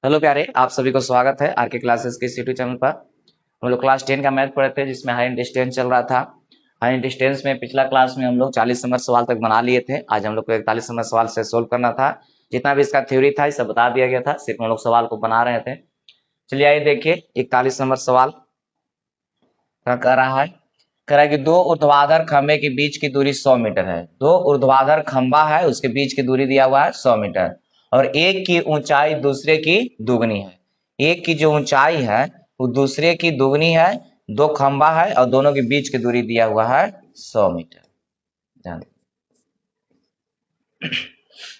Hello प्यारे, आप सभी को स्वागत है आर के क्लासेस के यूट्यूब चैनल पर। हम लोग क्लास 10 का मैथ पढ़े थे, जिसमें हायर डिस्टेंस चल रहा था। हायर डिस्टेंस में पिछला क्लास में हम लोग 40 नंबर सवाल तक बना लिए थे। आज हम लोग को 41 नंबर सवाल से सोल्व करना था। जितना भी इसका थ्योरी था, सब बता दिया गया था, सिर्फ हम लोग सवाल को बना रहे थे। चलिए आइए देखिए, 41 नंबर सवाल क्या कह रहा है। कह रहा है कि दो ऊर्ध्वाधर खंभे के बीच की दूरी 100 मीटर है। दो ऊर्ध्वाधर खंभा है, उसके बीच की दूरी दिया हुआ है 100 मीटर, और एक की ऊंचाई दूसरे की दुगनी है। एक की जो ऊंचाई है वो दूसरे की दुगनी है। दो खंभा है और दोनों के बीच की दूरी दिया हुआ है 100 मीटर। ध्यान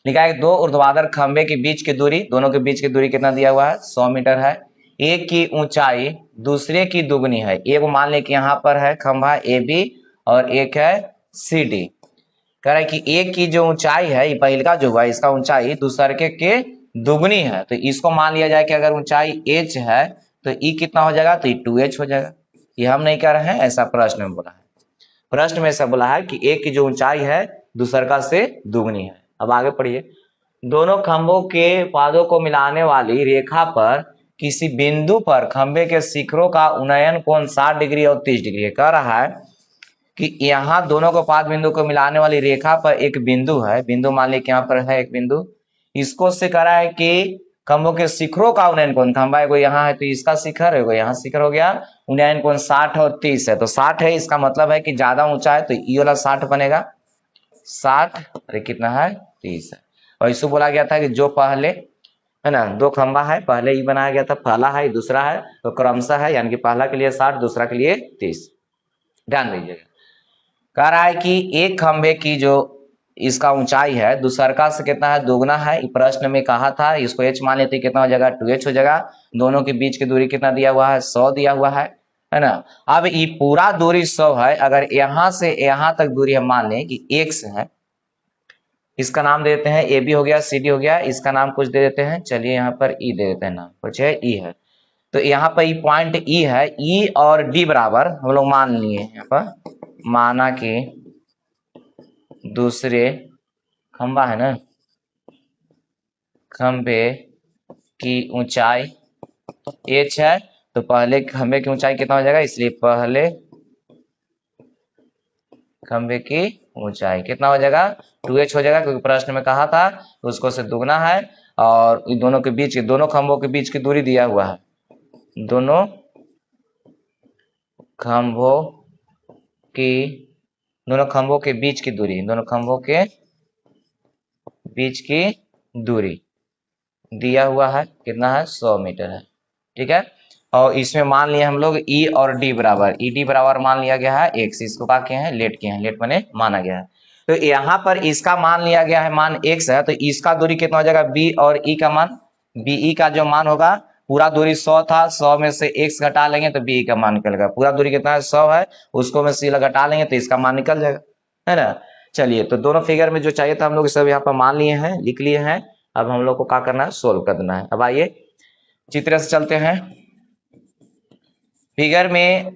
लिखा है कि दो ऊर्ध्वाधर खंभे के बीच की दूरी, दोनों के बीच की दूरी कितना दिया हुआ है 100 मीटर है। एक की ऊंचाई दूसरे की दुगनी है। एक मान ले कि यहाँ पर है खंभा ए बी और एक है सी डी। कह रहा है कि एक की जो ऊंचाई है, ये पहले का जो है, इसका ऊंचाई दूसरे के दुगनी है। तो इसको मान लिया जाए कि अगर ऊंचाई h है तो ई कितना हो जाएगा, तो ये 2h हो जाएगा। ये हम नहीं कर रहे हैं, ऐसा प्रश्न में बोला है। प्रश्न में ऐसा बोला है कि एक की जो ऊंचाई है दूसरा से दुगनी है। अब आगे पढ़िए। दोनों खंभों के पादों को मिलाने वाली रेखा पर किसी बिंदु पर खंभे के शिखरों का उन्नयन कोण 60 डिग्री और 30 डिग्री है। कह रहा है कि यहाँ दोनों को पाद बिंदु को मिलाने वाली रेखा पर एक बिंदु है। बिंदु मान लीजिए यहाँ पर है एक बिंदु। इसको से कह रहा है कि खंभों के शिखरों का उन्नयन कोण, खंभा एगो यहाँ है तो इसका शिखर एगो यहाँ शिखर हो गया। उन्नयन कोण 60 और 30 है। तो 60 है, इसका मतलब है कि ज्यादा ऊंचा है तो ई वाला 60 बनेगा 60, और कितना है 30 है। और इसको बोला गया था कि जो पहले है ना, दो खंभा है, पहले ई बनाया गया था, पहला है दूसरा है, तो क्रमशः है, यानी कि पहला के लिए 60 दूसरा के लिए 30। ध्यान दीजिएगा। कह रहा है कि एक खंभे की जो इसका ऊंचाई है दूसरका से कितना है, दुगना है। प्रश्न में कहा था, इसको h मान लेते कितना हो जाएगा, 2h हो जाएगा। दोनों के बीच की दूरी कितना दिया हुआ है, 100 दिया हुआ है ना। अब ये पूरा दूरी 100 है। अगर यहाँ से यहाँ तक दूरी हम मान लें कि x है, इसका नाम दे देते हैं ए बी हो गया, सी डी हो गया, इसका नाम कुछ दे देते हैं, चलिए यहाँ पर ई दे देते हैं, नाम कुछ है ई है। तो यहाँ पर पॉइंट ई है, ई और डी बराबर हम लोग मान लिए यहाँ पर, माना कि दूसरे खंबा है ना, खंबे की ऊंचाई h है, तो पहले खंबे की ऊंचाई कितना हो जाएगा, इसलिए पहले खंबे की ऊंचाई कितना हो जाएगा, 2h हो जाएगा, क्योंकि प्रश्न में कहा था उसको से दुगना है। और दोनों के बीच, दोनों खंभों के बीच की दूरी दिया हुआ है, दोनों खंभों की, दोनों खंभों के बीच की दूरी, दोनों खंभों के बीच की दूरी दिया हुआ है कितना है, 100 मीटर है। ठीक है। और इसमें मान लिया हम लोग ई और डी बराबर, ई डी बराबर मान लिया गया है एक्स। इसको क्या किए हैं, लेट किए हैं, लेट बने माना गया है। तो यहाँ पर इसका मान लिया गया है, मान एक्स है, तो इसका दूरी कितना हो जाएगा, बी और ई का मान, बी ई का जो मान होगा, पूरा दूरी 100 था, 100 में से एक्स घटा लेंगे तो बी का मान निकलेगा। पूरा दूरी कितना है, 100 है, उसको में से घटा लेंगे तो इसका मान निकल जाएगा, है ना। चलिए, तो दोनों फिगर में जो चाहिए था हम लोग सब यहाँ पर मान लिए हैं, लिख लिए हैं। अब हम लोग को क्या करना है, सोल्व कर देना है। अब आइए चित्र से चलते हैं। फिगर में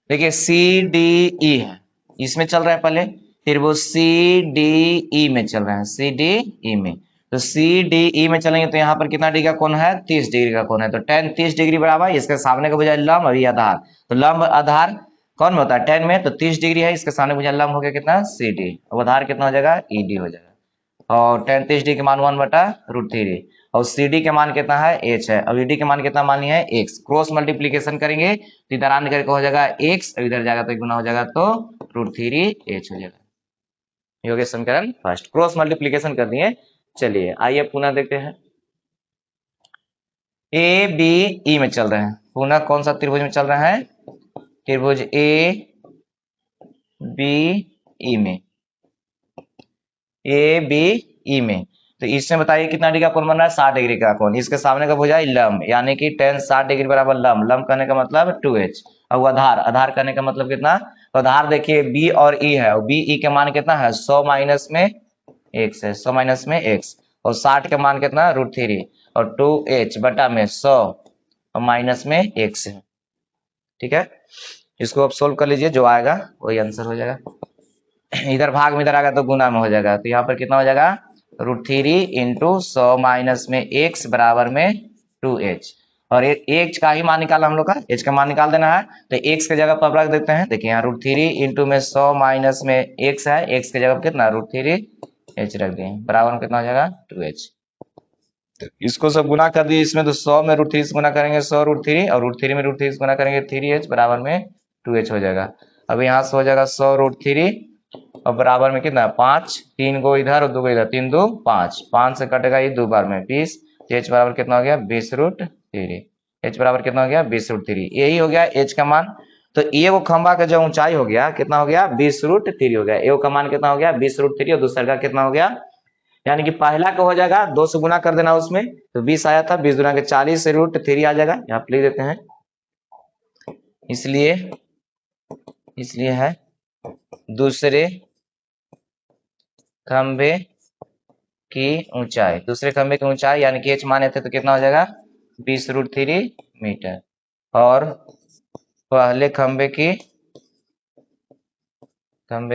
देखिए सी डी ई है, इसमें चल रहा है पहले, फिर वो सी डी ई में चल रहा है, सी डी ई में। तो सी डी ई में चलेंगे तो यहाँ पर कितना डिग्री का कोण है, 30 डिग्री का कोण है। तो tan 30 डिग्री बराबर, इसके सामने का बजाय लंब, अभी आधार, तो लंब आधार कौन में होता है, tan में, तो 30 डिग्री है, इसके सामने बजाय लंब हो गया कितना, सी डी। अब आधार कितना हो जाएगा, ई डी हो जाएगा। और tan 30 डिग्री के मान 1/√3, और सी डी के मान कितना है, h है, और डी के मान कितना मान लिया है, x। क्रॉस मल्टीप्लीकेशन करेंगे तो इधर आने करके हो जाएगा x, और इधर जाएगा तो गुना हो जाएगा, तो √3h हो जाएगा। ये हो गया समीकरण फर्स्ट, क्रॉस मल्टीप्लीकेशन कर दिए। चलिए आइए पुनः देखते हैं। ए बी ई में चल रहे हैं, पुनः कौन सा त्रिभुज में चल रहा है, त्रिभुज ए बी ई में, ए बी ई में। तो इसमें बताइए कितना डिग्री का कोण बन रहा है, 60 डिग्री का कोण। इसके सामने का भुजा लंब, यानी कि tan 60 डिग्री बराबर लंब, लंब करने का मतलब 2h। और आधार, आधार करने का मतलब कितना, तो आधार देखिए b और e है, और b e के मान कितना है, 100 माइनस में x है, 100 माइनस में x, और 60 के मान कितना, √3, और 2h बटा में 100 और माइनस में x है। ठीक है, इसको अब सोल्व कर लीजिए, जो आएगा वही आंसर हो जाएगा। इधर भाग में इधर आएगा तो गुना में हो जाएगा, तो यहाँ पर कितना हो जाएगा, √3 इंटू 100 माइनस में x बराबर में 2h। और एच का ही मान निकाला हम लोग का, एच का मान निकाल देना है। तो एक्स के जगह पर रख देते हैं। देखिए यहाँ √3 इंटू में 100 माइनस में एक्स है, एक्स के जगह पर कितना √3 एच रख दिए, बराबर में कितना हो जाएगा 2h। तो इसको सब गुना कर दिए इसमें, तो 100 में √3 से गुना करेंगे 100 √3, और √3 में √3 से गुना करेंगे 3h, बराबर में 2h हो जाएगा। अब यहाँ से हो जाएगा 100 √3 और बराबर में कितना 5, 3 गो इधर और 2 गो इधर, 3 2 5, 5 से कटेगा ये 2 बार में 20, h बराबर कितना हो गया 20 √3, h बराबर कितना हो गया 20 √3। यही हो गया h का मान। तो ये वो खंभा का जो ऊंचाई हो गया कितना हो गया 20 √3 हो गया, ए का मान कितना हो गया 20 √3 और दूसरा का कितना हो गया, यानी कि पहला का हो जाएगा 2 से गुना कर देना उसमें, तो 20 आया था, 20 गुना के 40 √3 आ जाएगा, यहाँ पे लिख देते हैं। इसलिए है दूसरे खंभे की ऊंचाई, दूसरे खंभे की ऊंचाई यानी कि h माने थे तो कितना हो जाएगा 20 √3 मीटर, और पहले खंभे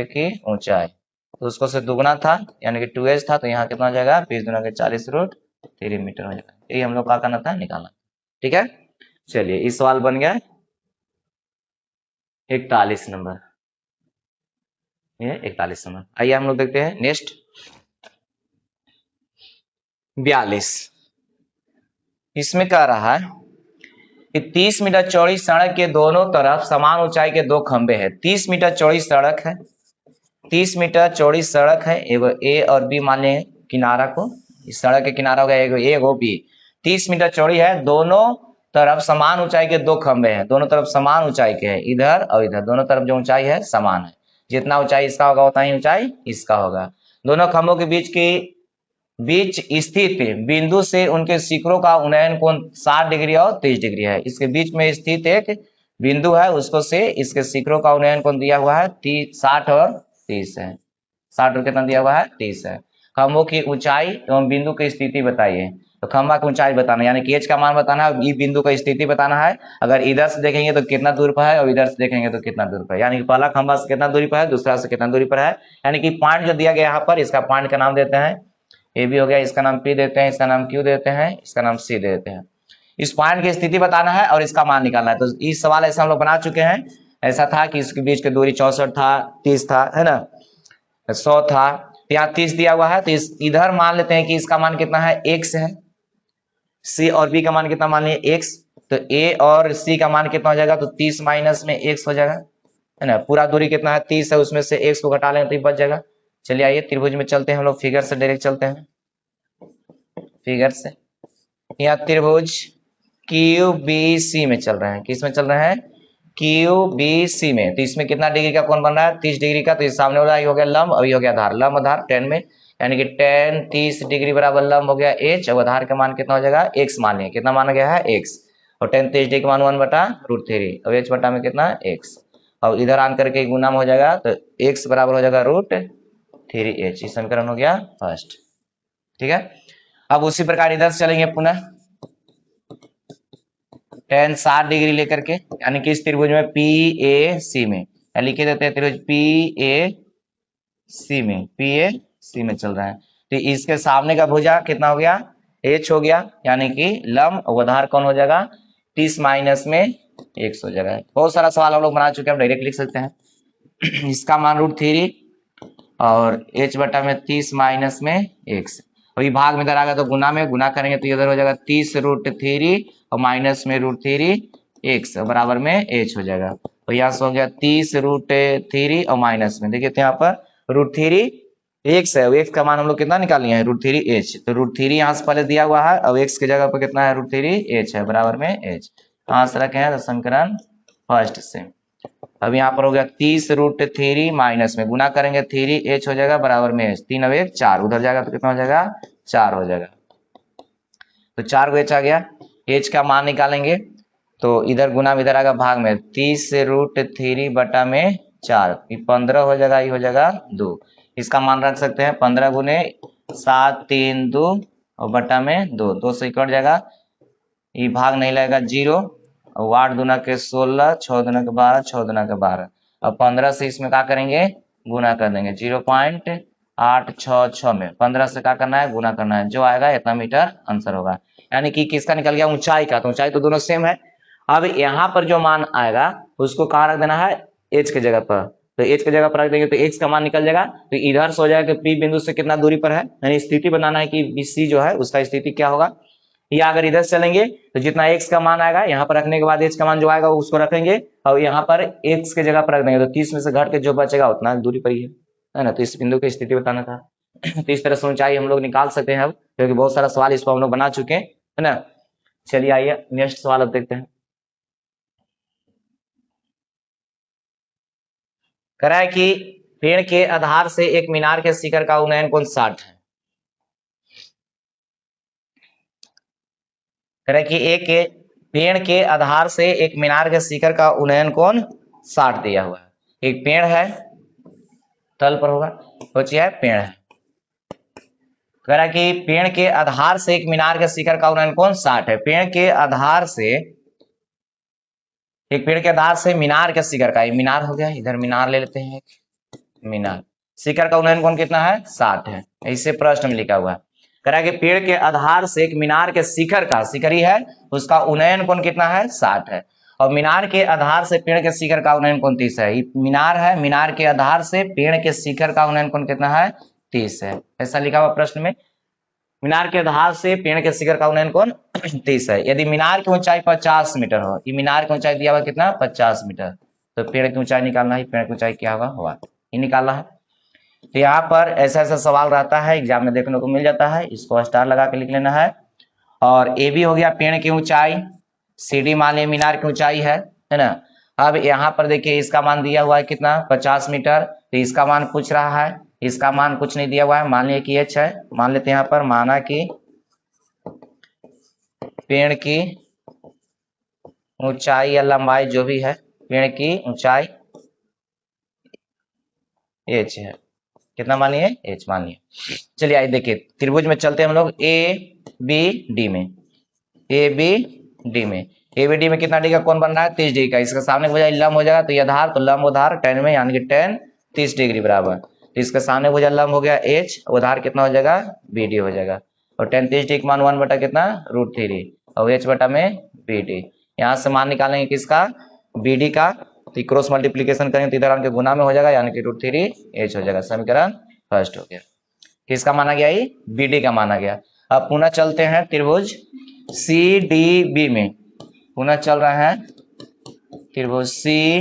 की ऊंचाई तो उसको से दुगना था यानी कि 2h था, तो यहाँ कितना हो जाएगा 20 गुना के 40 √3 मीटर हो जाएगा। यही हम लोग का करना था, निकालना। ठीक है, चलिए इस सवाल बन गया 41 नंबर, ये 41 नंबर। आइए हम लोग देखते हैं नेक्स्ट 42। इसमें कह रहा है कि 30 मीटर चौड़ी सड़क के दोनों तरफ समान ऊंचाई के 2 खंभे हैं। 30 मीटर चौड़ी सड़क है, 30 मीटर चौड़ी सड़क है, एगो ए और बी मान लें किनारा को, इस सड़क के किनारा हो गया एगो ए एगो बी, 30 मीटर चौड़ी है, दोनों तरफ समान ऊंचाई के 2 खंभे हैं, दोनों तरफ समान ऊंचाई के हैं, इधर और इधर दोनों तरफ जो ऊंचाई है समान है, जितना ऊंचाई इसका होगा उतना ही ऊंचाई इसका होगा। दोनों खंभों के बीच स्थित बिंदु से उनके शिखरों का उन्नयन कोण 60 डिग्री और 30 डिग्री है। इसके बीच में स्थित एक बिंदु है, उसको से इसके शिखरों का उन्नयन कोण दिया हुआ है 60 और 30 है, 60 और कितना दिया हुआ है 30 है। खंभों की ऊंचाई एवं बिंदु की स्थिति बताइए। तो खंभा की ऊंचाई बताना यानी कि एच का मान बताना है, ई बिंदु का स्थिति बताना है। अगर इधर से देखेंगे तो कितना दूर पर है और इधर से देखेंगे तो कितना दूर पर है, यानी कि पहला खंभा से कितना दूरी पर है, दूसरा से कितना दूरी पर है, यानी कि पॉइंट जो दिया गया यहाँ पर इसका पॉइंट का नाम देते हैं ए बी हो गया, इसका नाम पी देते हैं, इसका नाम क्यू देते हैं, इसका नाम सी देते हैं। इस पॉइंट की स्थिति बताना है और इसका मान निकालना है। तो इस सवाल ऐसा हम लोग बना चुके हैं, ऐसा था कि इसके बीच की दूरी 64 था, 30 था, है ना, 100 था, यहाँ 30 दिया हुआ है, तो इधर मान लेते हैं कि इसका मान कितना है x है, सी और बी का मान कितना मान लिए x, तो a और c का मान कितना हो जाएगा, तो 30 माइनस में x हो जाएगा, है ना, पूरा दूरी कितना है 30 है, उसमें से x को घटा लेंगे तो ये बच जाएगा। चलिए आइए त्रिभुज में चलते हैं, हम लोग फिगर से डायरेक्ट चलते हैं, फिगर से यहाँ त्रिभुज QBC में चल रहे हैं, किस में चल रहे हैं QBC में। तो इसमें कितना डिग्री का कोण बन रहा है 30 डिग्री का, तो इस सामने वाला हो गया लंब, अभी हो गया आधार, लंब आधार 10 में, यानी कि 10 30 डिग्री बराबर लंब हो गया h, और आधार का मान कितना हो जाएगा x मान लिया, कितना माना गया है x, और 10 30 डिग्री का मान 1/√3, और h बटा में कितना x, और इधर आन करके गुना में हो जाएगा, तो x बराबर हो जाएगा √3h। इस समीकरण हो गया फर्स्ट। ठीक है, अब उसी प्रकार इधर से चलेंगे पुनः tan 60 डिग्री लेकर के, यानी कि इस त्रिभुज में PAC में, या लिखे देते हैं त्रिभुज PAC में चल रहा है। तो इसके सामने का भुजा कितना हो गया h हो गया, यानी कि लंब और आधार कौन हो जाएगा 30 माइनस में x हो जाएगा। बहुत सारा सवाल हम लोग बना चुके हैं, हम डायरेक्ट लिख सकते हैं इसका मान √3 और h बटा में 30 माइनस में x, अभी भाग में इधर आ गया तो गुना में गुना करेंगे तो इधर हो जाएगा 30 √3 और माइनस में √3 x बराबर में h हो जाएगा, तो यहाँ से हो गया 30 √3 और माइनस में देखिए तो यहाँ पर √3 x है, x का मान हम लोग कितना निकाल लिए हैं √3 h, तो √3 यहाँ से पहले दिया हुआ है, अब x की जगह पर कितना है √3 h है बराबर में h, कहाँ से रखे हैं तो समीकरण फर्स्ट से। अब यहाँ पर हो गया 30 √3 माइनस में गुना करेंगे 3h हो जाएगा बराबर में h, 3 और 1 4, उधर जाएगा तो कितना हो जाएगा 4 हो जाएगा, तो 4 को h आ गया, h का मान निकालेंगे तो इधर गुना में इधर आएगा भाग में 30 √3 बटा में 4, 15 हो जाएगा, ये हो जाएगा 2, इसका मान रख सकते हैं 15 गुने 7 3 2 और बटा में 2, 2 से कट जाएगा, ये भाग नहीं लगेगा 0, और 8 दूना के 16, 6 दूना के 12, 6 दूना के 12, अब 15 से इसमें क्या करेंगे गुना कर देंगे 0.866 में 15 से क्या करना है गुना करना है, जो आएगा इतना मीटर आंसर होगा। यानी कि किसका निकल गया, ऊंचाई का। तो ऊंचाई तो दोनों सेम है। अब यहाँ पर जो मान आएगा उसको कहाँ रख देना है, एच के जगह पर। तो एच के जगह पर रख देंगे तो एक्स का मान निकल जाएगा। तो इधर से हो जाएगा कि पी बिंदु से कितना दूरी पर है, यानी स्थिति बनाना है कि सी जो है उसका स्थिति क्या होगा। या अगर इधर से चलेंगे तो जितना एक्स का मान आएगा यहाँ पर रखने के बाद एच का मान जो आएगा उसको रखेंगे और यहाँ पर एक्स के जगह पर रख देंगे। तो 30 में से घट के जो बचेगा उतना दूरी पर ही है ना। तो इस बिंदु की स्थिति बताना था। तो इस तरह से ऊंचाई हम लोग निकाल सकते हैं अब, क्योंकि बहुत सारा सवाल इस पर हम लोग बना चुके हैं, है ना। चलिए आइए नेक्स्ट सवाल अब देखते हैं। कह रहा है कि पेड़ के आधार से एक मीनार के शिखर का उन्नयन कोण 60 है। कह रहा है कि एक पेड़ के आधार से एक मीनार के शिखर का उन्नयन कोण 60 दिया हुआ है। एक पेड़ है, तल पर होगा, सोचिए पेड़ है। कह रहा है कि पेड़ के आधार से एक मीनार के शिखर का उन्नयन कोण 60 है। पेड़ के आधार से, एक पेड़ के आधार से मीनार के शिखर का, मीनार हो गया, इधर मीनार ले लेते हैं, मीनार शिखर का उन्नयन कोण कितना है, 60 है। ऐसे प्रश्न में लिखा हुआ है। कह रहा है कि पेड़ के आधार से एक मीनार के शिखर का, शिखर ही है, उसका उन्नयन कोण कितना है, 60 है। और मीनार के आधार से पेड़ के शिखर का उन्नयन कोण 30 है। मीनार है, मीनार के आधार से पेड़ के शिखर का उन्नयन कोण कितना है, 30 है। ऐसा लिखा हुआ प्रश्न में। मीनार के आधार से पेड़ के शिखर का उन्नयन कोण 30 है। यदि मीनार की ऊंचाई 50 मीटर हो, ये मीनार की ऊंचाई दिया हुआ कितना, 50 मीटर, तो पेड़ की ऊंचाई निकालना है। पेड़ की ऊंचाई क्या होगा, ये निकालना है। तो यहाँ पर ऐसा ऐसा सवाल रहता है, एग्जाम में देखने को मिल जाता है, इसको स्टार लगा के लिख लेना है। और ए भी हो गया पेड़ की ऊंचाई, सी डी मान लिया मीनार की ऊंचाई है ना। अब यहाँ पर देखिए इसका मान दिया हुआ है कितना, 50 मीटर। तो इसका मान पूछ रहा है, इसका मान कुछ नहीं दिया हुआ है, मान लिया कि एच है। मान लेते हैं यहाँ पर, माना कि पेड़ की ऊंचाई या लंबाई जो भी है, पेड़ की ऊंचाई एच है। कितना मान लिए, एच मान लिए। चलिए आइए देखिए, त्रिभुज में चलते हैं हम लोग, ए बी डी में। ए बी डी में, ए बी डी में कितना डिग्री का कोण बन रहा है, 30 डिग्री का। इसका सामने भुजा लंब हो जाएगा, तो ये आधार, तो लंब उधार tan में, यानी कि tan 30 डिग्री बराबर। तो इसका सामने भुजा लंब हो गया एच, उधार कितना हो जाएगा, बी डी हो जाएगा। और tan 30 डिग्री का मान 1 बटा कितना, √3, और एच बटा में बी डी। यहाँ से मान निकालेंगे किसका, बी डी का। तो क्रॉस मल्टीप्लीकेशन करेंगे तो इधर आके गुना में हो जाएगा, यानी कि √3 एच हो जाएगा। समीकरण फर्स्ट हो गया। किसका माना गया, ये बी डी का माना गया। अब पुनः चलते हैं त्रिभुज सी डी बी में, पुनः चल रहे हैं त्रिभुज सी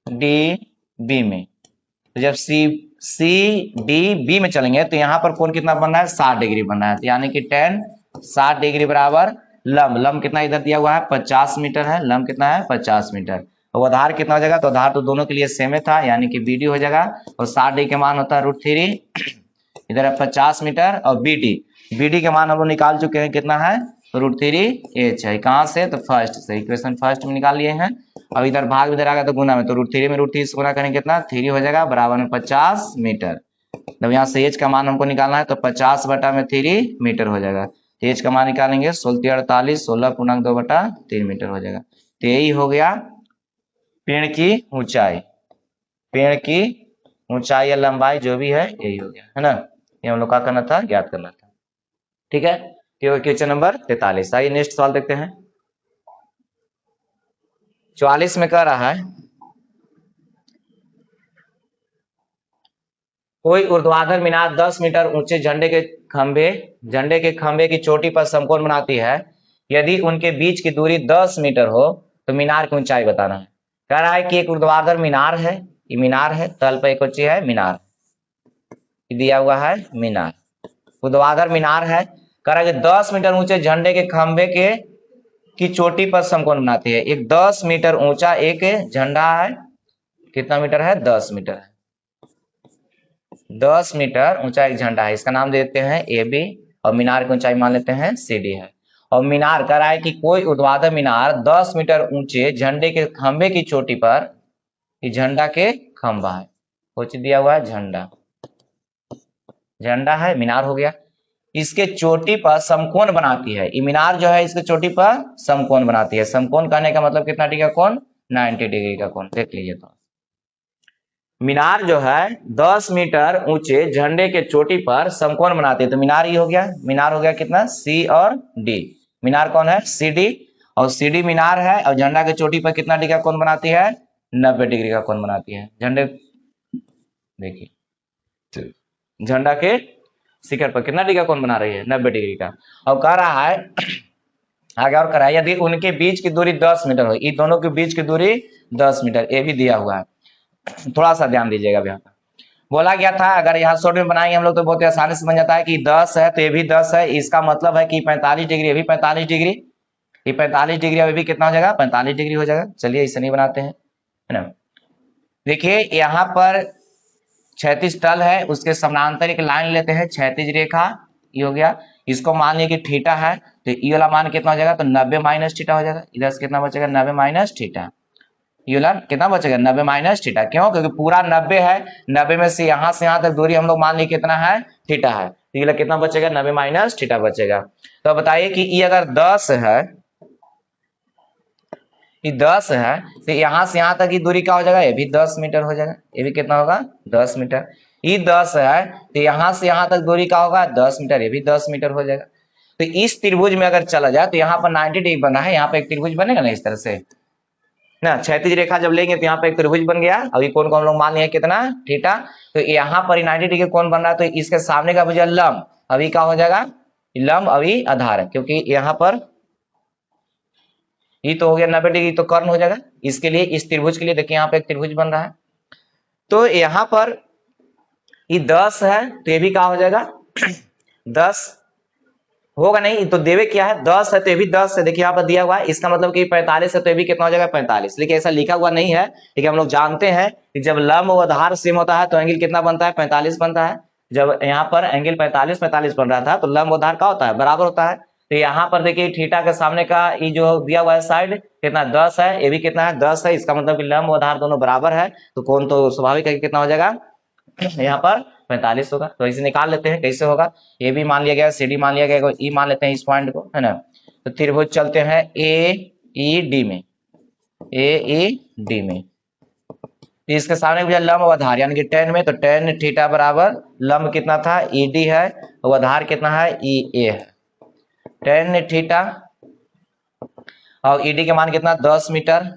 डी बी में। तो जब सी डी बी में चलेंगे तो यहाँ पर कोण कितना बन रहा है, 60 डिग्री बन रहा है। तो यानी कि tan 60 डिग्री बराबर लंब, लंब कितना इधर दिया हुआ है, 50 मीटर है, लंब कितना है, 50 मीटर। और आधार कितना हो जाएगा, तो आधार तो दोनों के लिए सेम ही था, यानी कि बी डी हो जाएगा। और 60 डिग्री के मान होता है √3, इधर है 50 मीटर, और बी डी के मान हम लोग निकाल चुके हैं, कितना है, √3 एच है। कहाँ से, तो फर्स्ट से, इक्वेशन फर्स्ट में निकाल लिए हैं। अब इधर भाग इधर आ गया तो गुना में, तो √3 में √3 से गुना करेंगे कितना, 3 हो जाएगा, बराबर में 50 मीटर। जब यहाँ से एच का मान हमको निकालना है तो 50 बटा में 3 मीटर हो जाएगा। तो एच का मान निकालेंगे 16×48, 16×2/3 मीटर हो जाएगा। तो यही हो गया पेड़ की ऊंचाई, पेड़ की ऊंचाई या लंबाई जो भी है यही हो गया, है ना। ये हम लोग का करना था, ज्ञात करना था। ठीक है, क्वेश्चन नंबर 43। आइए नेक्स्ट सवाल देखते हैं। 44 में कह रहा है, कोई ऊर्ध्वाधर मीनार 10 मीटर ऊंचे झंडे के खंभे की चोटी पर समकोण बनाती है। यदि उनके बीच की दूरी 10 मीटर हो तो मीनार की ऊंचाई बताना है। कह रहा है कि एक ऊर्ध्वाधर मीनार है, ये मीनार है, तल पर एक ऊंची है मीनार, दिया हुआ है मीनार, ऊर्ध्वाधर मीनार है। कह रहा है कि 10 मीटर ऊंचे झंडे के खंभे की चोटी पर समकोण बनाती है। एक 10 मीटर ऊंचा एक झंडा है, कितना मीटर है, 10 मीटर है, 10 मीटर ऊंचा एक झंडा है। इसका नाम देते हैं ए बी, और मीनार की ऊंचाई मान लेते हैं सी डी है। और मीनार कह रहा है कि कोई ऊर्ध्वाधर मीनार 10 मीटर ऊंचे झंडे के खंभे की चोटी पर, झंडा के खंभा है, कुछ दिया हुआ है झंडा, झंडा है, मीनार हो गया, इसके चोटी पर समकोण बनाती है। ये मीनार जो है इसके चोटी पर समकोण बनाती है। समकोण कहने का मतलब कितना डिग्री का कोण, 90 डिग्री का कोण। देख लीजिए, तो मीनार जो है 10 मीटर ऊंचे झंडे के चोटी पर समकोण बनाती है। तो मीनार ये हो गया, मीनार हो गया कितना, सी और डी। मीनार कौन है? CD। और CD मीनार है और झंडा की चोटी पर कितना डिग्री का कोण बनाती है? 90 डिग्री का कोण बनाती है। झंडे देखिए झंडा के शिखर पर कितना डिग्री का कोण बना रही है? 90 डिग्री का। और कह रहा है आगे और करा, यदि उनके बीच की दूरी 10 मीटर हो, इन दोनों के बीच की दूरी 10 मीटर, ये भी दिया हुआ है। थोड़ा सा ध्यान दीजिएगा यहाँ पर। बोला गया था अगर यहाँ शॉर्ट में बनाएंगे हम लोग तो बहुत आसानी से बन जाता है कि 10 है तो ये भी 10 है, इसका मतलब है कि 45 डिग्री, ये भी 45 डिग्री, ये 45 डिग्री, अभी भी कितना हो जाएगा? 45 डिग्री हो जाएगा। चलिए इसे नहीं बनाते हैं, है ना। देखिए यहाँ पर क्षैतिज तल है, उसके समानांतर एक लाइन लेते हैं, क्षैतिज रेखा, ये हो गया। इसको मान लिया कि थीटा है, तो ये वाला मान कितना हो जाएगा? तो 90 माइनस थीटा हो जाएगा। इधर से कितना बचेगा? 90 माइनस थीटा। ये वाला कितना बचेगा? 90 माइनस थीटा। क्यों? क्योंकि पूरा 90 है, 90 में से यहाँ तक दूरी हम लोग मान ली कितना है? थीटा है। तो ये कितना बचेगा? 90 माइनस थीटा बचेगा। तो बताइए कि ये अगर 10 है, ये 10 है, तो यहाँ से यहाँ तक की दूरी क्या हो जाएगा? ये भी 10 मीटर हो जाएगा। ये भी कितना होगा? 10 मीटर। ये 10 है तो यहाँ से यहाँ तक दूरी क्या होगा? 10 मीटर। ये भी 10 मीटर हो जाएगा। तो इस त्रिभुज में अगर चला जाए तो यहाँ पर 90 डिग्री बना है, यहाँ पे एक त्रिभुज बनेगा ना इस तरह से ना। क्षैतिज रेखा जब लेंगे तो यहाँ पे एक त्रिभुज बन गया। अभी कोण को हम लोग मान लिया कितना? थीटा। तो यहाँ पर 90 डिग्री कोण बन रहा है, तो इसके सामने का भुजा लंब अभी क्या हो जाएगा? लंब अभी आधार है, क्योंकि यहाँ पर ये तो हो गया 90 डिग्री, तो कर्ण हो जाएगा। इसके लिए इस त्रिभुज के लिए देखिए यहाँ पे एक त्रिभुज बन रहा है। तो यहाँ पर ये 10 है तो ये भी क्या हो जाएगा? 10 होगा नहीं तो देवे क्या है? 10 है तो ये भी 10 है। देखिए यहाँ पर दिया हुआ है, इसका मतलब कि 45 है तो ये भी कितना हो जाएगा? 45। लेकिन ऐसा लिखा हुआ नहीं है, लेकिन हम लोग जानते हैं कि जब लंब और आधार सेम होता है तो एंगल कितना बनता है? 45 बनता है। जब यहाँ पर एंगल 45 बन रहा था तो लंब और आधार क्या होता है? बराबर होता है। तो यहाँ पर देखिए थीटा के सामने का ये जो दिया हुआ है साइड कितना? 10 है, ये भी कितना है? 10 है। इसका मतलब कि लंब और आधार दोनों बराबर है, तो कोण तो स्वाभाविक है कि कितना हो जाएगा? यहाँ पर 45 होगा। तो इसे निकाल लेते हैं, कैसे होगा? ये भी मान लिया गया, CD मान लिया गया, ई मान लेते हैं इस पॉइंट को, है ना। तो त्रिभुज चलते हैं AED में, AED में। इसके सामने मुझे लंब और आधार यानी कि tan में, तो tan थीटा बराबर लंब कितना था? ED है, और आधार कितना है? EA है। tan थीटा और ED के मान कितना? 10 मीटर,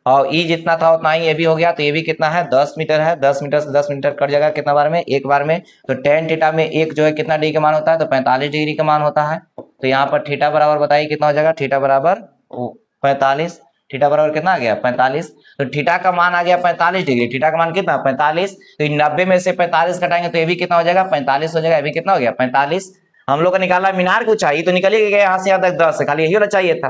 और E जितना था उतना ही ये भी हो गया, तो ये भी कितना है? 10 मीटर है। 10 मीटर से 10 मीटर कट जाएगा कितना बार में? एक बार में। तो tan थीटा में एक जो है कितना डिग्री का मान होता है? तो 45 डिग्री का मान होता है। तो यहाँ पर थीटा बराबर बताइए कितना हो जाएगा? थीटा बराबर 45। थीटा बराबर कितना आ गया? 45। तो थीटा का मान आ गया 45 डिग्री। थीटा का मान कितना? 45। तो 90 में से 45 घटाएंगे तो ये भी कितना हो जाएगा? 45 हो जाएगा। ये भी कितना हो गया? 45। हम लोग का निकाला मीनार को चाहिए, तो निकल गया यहाँ से यहाँ तक 10 है, खाली यही होना चाहिए था,